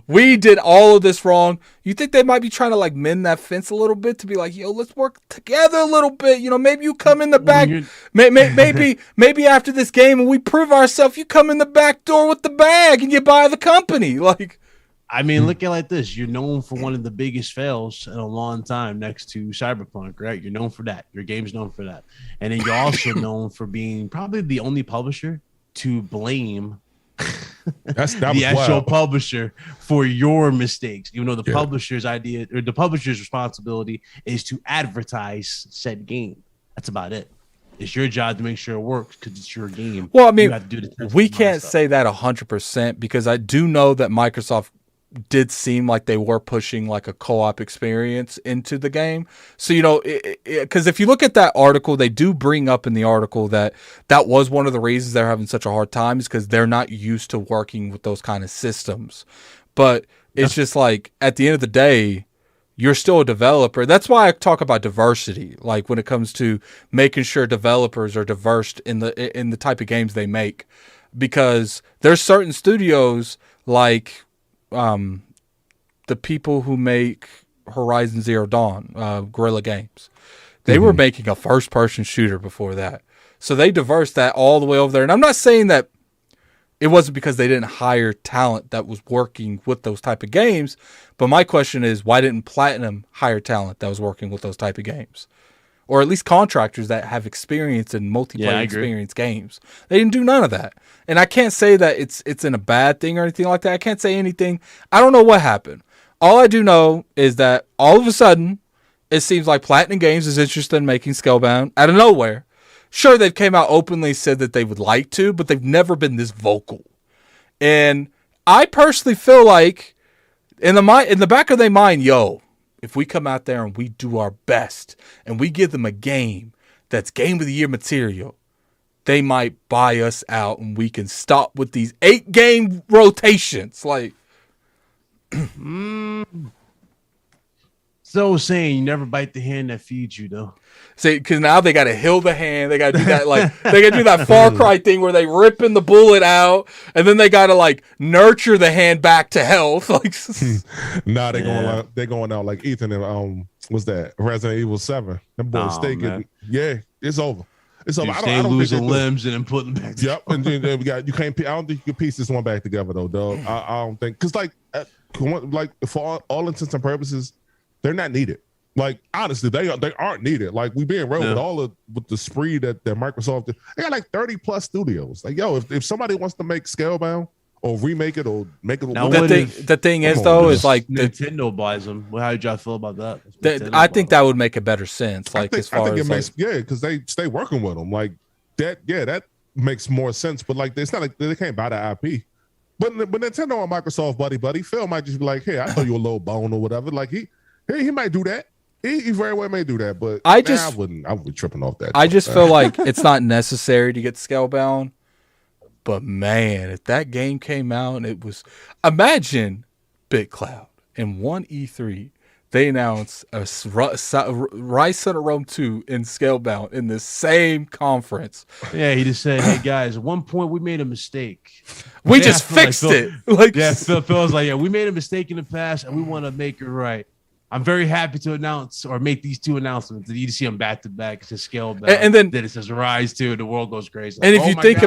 we did all of this wrong. You think they might be trying to like mend that fence a little bit to be like, yo, let's work together a little bit. Maybe you come in the back. Maybe after this game and we prove ourselves, you come in the back door with the bag and you buy the company. Like, I mean, look at it like this. You're known for one of the biggest fails in a long time next to Cyberpunk, right? You're known for that. Your game's known for that. And then you're also known for being probably the only publisher to blame the actual publisher for your mistakes. Even though the publisher's idea or the publisher's responsibility is to advertise said game. That's about it. It's your job to make sure it works because it's your game. Well, I mean, we can't say that 100% because I do know that Microsoft did seem like they were pushing like a co-op experience into the game. So, because if you look at that article, they do bring up in the article that was one of the reasons they're having such a hard time is because they're not used to working with those kind of systems. But it's just like, at the end of the day, you're still a developer. That's why I talk about diversity. Like when it comes to making sure developers are diverse in the type of games they make, because there's certain studios like the people who make Horizon Zero Dawn, Guerrilla Games, they were making a first-person shooter before that. So they diversed that all the way over there. And I'm not saying that it wasn't because they didn't hire talent that was working with those type of games. But my question is, why didn't Platinum hire talent that was working with those type of games? or at least contractors that have experience in multiplayer experience games. They didn't do none of that. And I can't say that it's in a bad thing or anything like that. I can't say anything. I don't know what happened. All I do know is that all of a sudden, it seems like Platinum Games is interested in making Scalebound out of nowhere. Sure, they've came out openly said that they would like to, but they've never been this vocal. And I personally feel like in the back of their mind, if we come out there and we do our best and we give them a game that's Game of the Year material, they might buy us out and we can stop with these 8-game rotations. Like, so saying you never bite the hand that feeds you, though. See, because now they got to heal the hand. They got to do that, they got to do that Far Cry thing where they ripping the bullet out, and then they got to nurture the hand back to health. Nah, they're going out like Ethan and what's that? Resident Evil 7. Them boys stay getting, it's over. It's over. I don't losing limbs and then putting them back. Yep, and then we got you can't. I don't think you can piece this one back together though, dog. I don't think because for all intents and purposes, they're not needed. Like honestly, they aren't needed. Like we being real with the spree that Microsoft did. They got like 30 plus studios. Like if somebody wants to make Scalebound or remake it or make it, now, the thing is though is like Nintendo buys them. Well, how did y'all feel about that? I think that would make a better sense. I think it makes because they stay working with them like that. Yeah, that makes more sense. But like it's not like they can't buy the IP. But Nintendo and Microsoft buddy, Phil might just be like, hey, I throw you a little bone or whatever. Like he might do that. He very well may do that, but I wouldn't be tripping off that. I just feel like it's not necessary to get Scalebound. But man, if that game came out and it was, imagine BitCloud in one E3, they announced a Rise Center Rome 2 in Scalebound in the same conference. Yeah, he just said, "Hey guys, at one point we made a mistake. We just fixed it." Phil was like, "Yeah, we made a mistake in the past, and we want to make it right." I'm very happy to announce or make these two announcements. You see them back to back. It says Scalebound, and then it says Rise 2. The world goes crazy. And if you think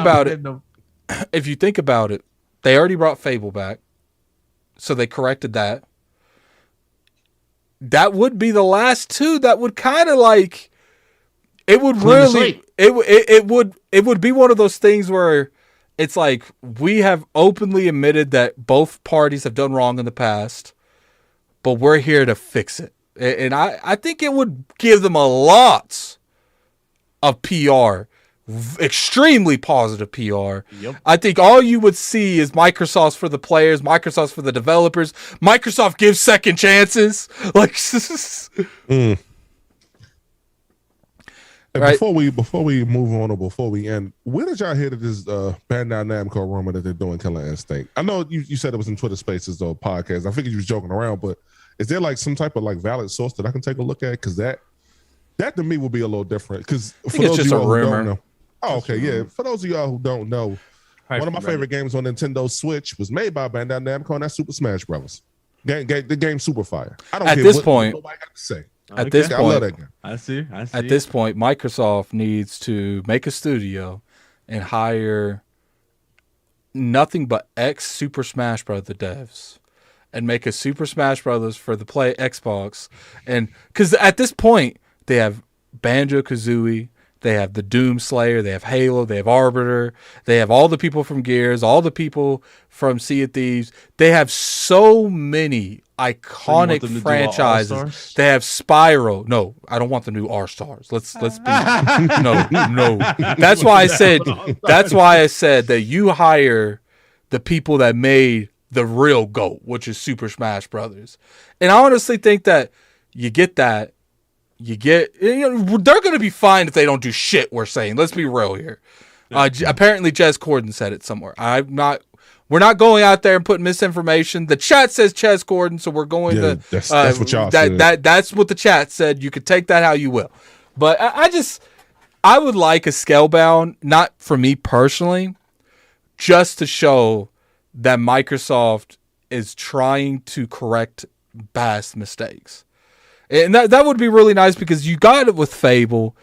about it, they already brought Fable back, so they corrected that. That would be the last two. That would kind of like it would really it would be one of those things where it's like we have openly admitted that both parties have done wrong in the past. But we're here to fix it. And I think it would give them a lot of PR, extremely positive PR. Yep. I think all you would see is Microsoft's for the players, Microsoft's for the developers. Microsoft gives second chances. Right. Before we move on or before we end, where did y'all hear that this Bandai Namco rumor that they're doing Killer Instinct? I know you said it was in Twitter Spaces or podcast. I figured you was joking around, but is there like some type of like valid source that I can take a look at? Because that to me will be a little different. Because for those of you who don't know, for those of y'all who don't know, one of my favorite games on Nintendo Switch was made by Bandai Namco, and that's Super Smash Bros. The game Super Fire. I don't care what nobody got to say. At this point, I love that game. I see. At this point, Microsoft needs to make a studio and hire nothing but ex-Super Smash Bros. The devs and make a Super Smash Bros. For the Xbox. And because at this point, they have Banjo-Kazooie, they have the Doom Slayer, they have Halo, they have Arbiter, they have all the people from Gears, all the people from Sea of Thieves. They have so many iconic franchises. They have Spyro. No, I don't want the new R-Stars. Let's be no. That's why I said that you hire the people that made the real GOAT, which is Super Smash Brothers. And I honestly think that you get that. They're going to be fine if they don't do shit, we're saying. Let's be real here. Apparently, Jez Corden said it somewhere. We're not going out there and putting misinformation. The chat says Ches Corden, so we're going to. That's what y'all said. That's what the chat said. You could take that how you will. But I would like a Scalebound, not for me personally, just to show that Microsoft is trying to correct past mistakes. And that would be really nice because you got it with Fable.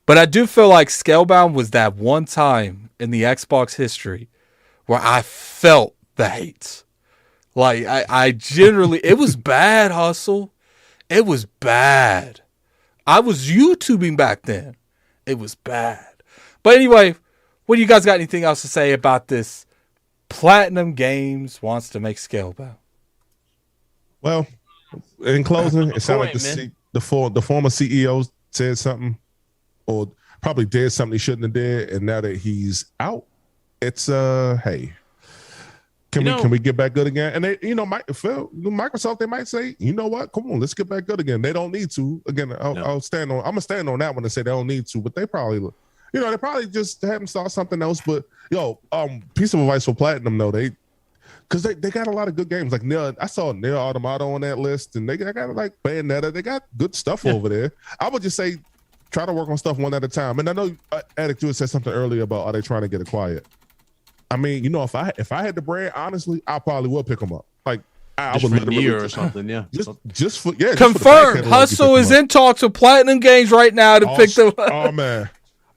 But I do feel like Scalebound was that one time in the Xbox history where I felt the hate. Like, I generally... It was bad, Hustle. It was bad. I was YouTubing back then. It was bad. But anyway, what do you guys got anything else to say about this? Platinum Games wants to make Scalebound. Well, in closing, it sounded like the former CEO said something, or probably did something he shouldn't have did, and now that he's out, it's hey, can we get back good again? And they, Microsoft, they might say, you know what, come on, let's get back good again. They don't need to. Again, I'm gonna stand on that one and say they don't need to, but they probably, they probably just haven't saw something else. But piece of advice for Platinum though, because they got a lot of good games. Like I saw Nier Automata on that list, and they got like Bayonetta. They got good stuff over there. I would just say try to work on stuff one at a time. And I know Addict Show said something earlier about are they trying to get acquired. I mean, if I had the brand, honestly, I probably would pick them up. Like I would literally or something, yeah. Just for confirmed. Hustle is in talks with Platinum Games right now to pick them up. Oh man,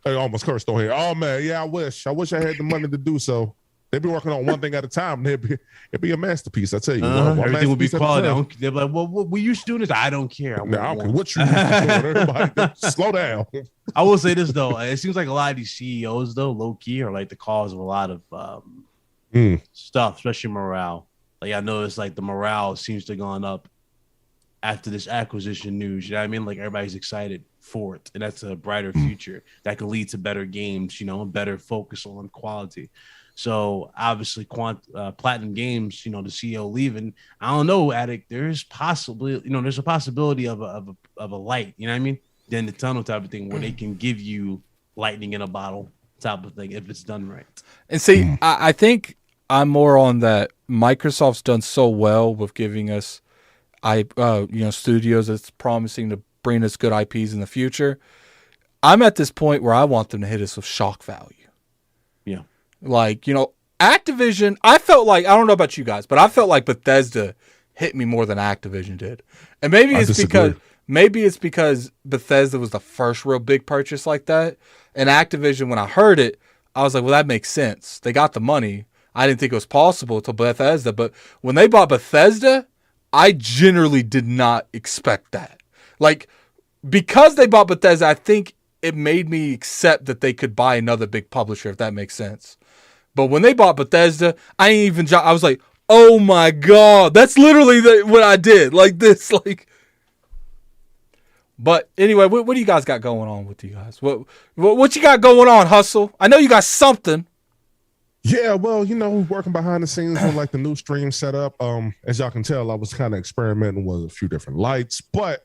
I almost cursed on here. Oh man, yeah, I wish I had the money to do so. They'd be working on one thing at a time. It'd be a masterpiece. I tell you, everything would be quality. They'd be like, "Well, what we used to do this? I don't care. I don't care what you used to do. Everybody, slow down." I will say this though, it seems like a lot of these CEOs though, low key, are like the cause of a lot of stuff, especially morale. Like I noticed, like the morale seems to have gone up after this acquisition news. You know what I mean? Like everybody's excited for it, and that's a brighter future that could lead to better games. Better focus on quality. So obviously, Platinum Games, the CEO leaving. I don't know, Addict. There's possibly, there's a possibility of a light. You know what I mean? Then the tunnel type of thing where they can give you lightning in a bottle type of thing if it's done right. And see, I think I'm more on that. Microsoft's done so well with giving us, studios that's promising to bring us good IPs in the future. I'm at this point where I want them to hit us with shock value. Yeah. Like, Activision, I felt like, I don't know about you guys, but I felt like Bethesda hit me more than Activision did. And maybe it's because Bethesda was the first real big purchase like that. And Activision, when I heard it, I was like, well, that makes sense. They got the money. I didn't think it was possible to Bethesda. But when they bought Bethesda, I generally did not expect that. Like, because they bought Bethesda, I think it made me accept that they could buy another big publisher, if that makes sense. But when they bought Bethesda, I was like, oh my God, that's literally what I did. Like this, like. But anyway, what do you guys got going on with you guys? What you got going on, Hustle? I know you got something. Yeah, well, working behind the scenes on like the new stream setup. As y'all can tell, I was kind of experimenting with a few different lights, but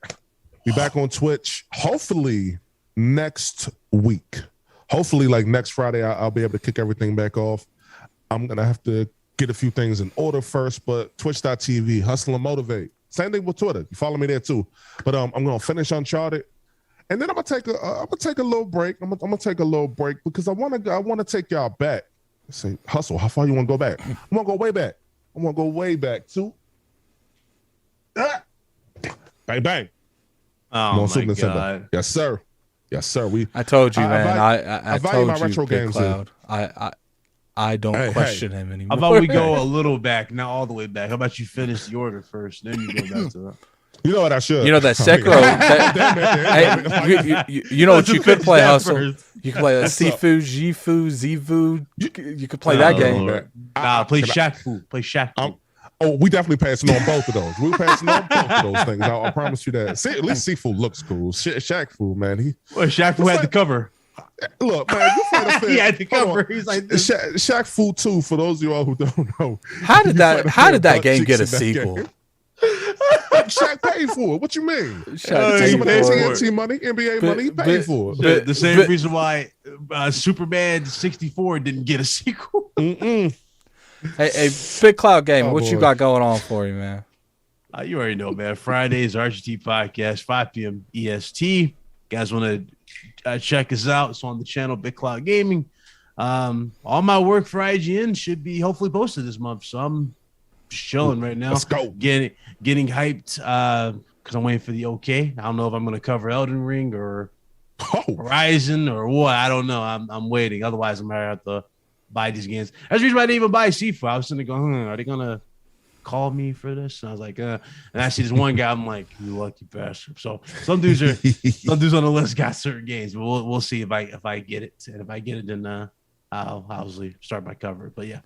be back on Twitch hopefully next week. Hopefully, like next Friday, I'll be able to kick everything back off. I'm gonna have to get a few things in order first, but Twitch.tv, Hustle and Motivate. Same thing with Twitter. You follow me there too. But I'm gonna finish Uncharted, and then I'm gonna take a little break. I'm gonna take a little break because I wanna take y'all back. Say, Hustle, how far you wanna go back? I wanna go way back. I wanna go way back too. Bang bang. Oh my God. Yes, sir. Yes, sir. I told you, man. I value told my you, retro Big games. Cloud. I don't question him anymore. How about we go a little back, not all the way back? How about you finish the order first, then you go back to that? You know what I should. That Sekiro. You know what you could play, Hustle. You could play Sifu, Jifu, Zivu. You could play that game. Play Shaq Fu. Play Shaq Fu. Oh, we definitely passing on both of those. We're passing on both of those things. I promise you that. See, at least Sifu looks cool. Shaq Fu, man. Shaq Fu had the cover. Look, man, he had the cover. He's like this. Shaq Fu 2, for those of you all who don't know. How did that game get a sequel? Shaq paid for it. What you mean? Shaq paid for it. TNT money, NBA money, he paid for it. The same reason why Superman 64 didn't get a sequel. Hey, Big Cloud Game, what you got going on for you, man? You already know, man. Fridays, RGT Podcast, 5 p.m. EST. Guys want to check us out? It's on the channel, Big Cloud Gaming. All my work for IGN should be hopefully posted this month, so I'm just chilling right now. Let's go. Getting hyped because I'm waiting for the okay. I don't know if I'm going to cover Elden Ring or Horizon or what. I don't know. I'm waiting. Otherwise, I'm going to have to buy these games. That's the reason why I didn't even buy Sifu. I was sitting there going, are they gonna call me for this? And I was like, And I see this one guy. I'm like, you lucky bastard. So some dudes on the list got certain games, but we'll see if I get it. And if I get it, then I'll obviously start my cover. But yeah,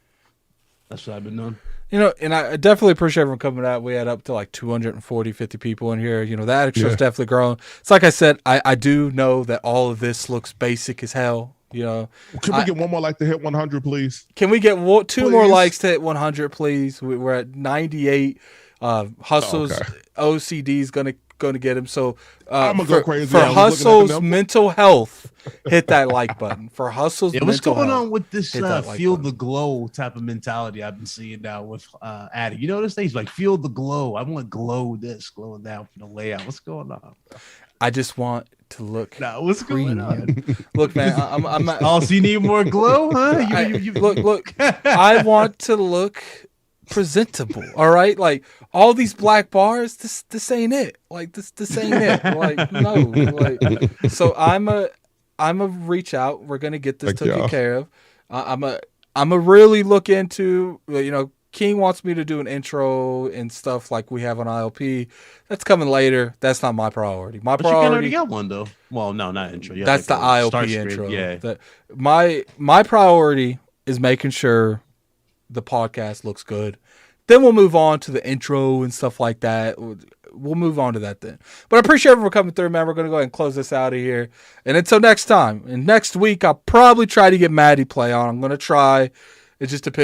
that's what I've been doing. And I definitely appreciate everyone coming out. We had up to like 240, 50 people in here. The Addict Show's definitely grown. It's like I said, I do know that all of this looks basic as hell. Can we get one more like to hit 100, please? Can we get two more likes to hit 100, please? We're at 98. Hustle's OCD's gonna get him. So I'm gonna go crazy for Hustle's mental health. Hit that like button for Hustle's. Yeah, what's going health, on with this feel the glow type of mentality I've been seeing now with Addy? You notice things like feel the glow. I want glow this, glow that for the layout. What's going on, bro? I just want to look. What's going on? Look, man, I'm oh, so you need more glow, huh? Look. I want to look presentable. All right, like all these black bars. This ain't it. Like this ain't it. Like no. Like so, I'm a reach out. We're gonna get this taken care of. I'm a really look into. King wants me to do an intro and stuff like we have on ILP. That's coming later. That's not my priority. My priority. You already got one though. Well, no, not intro. That's the ILP intro. Yeah. My priority is making sure the podcast looks good. Then we'll move on to the intro and stuff like that. We'll move on to that then. But I appreciate everyone coming through, man. We're going to go ahead and close this out of here. And until next time. And next week, I'll probably try to get Maddie play on. I'm going to try. It just depends.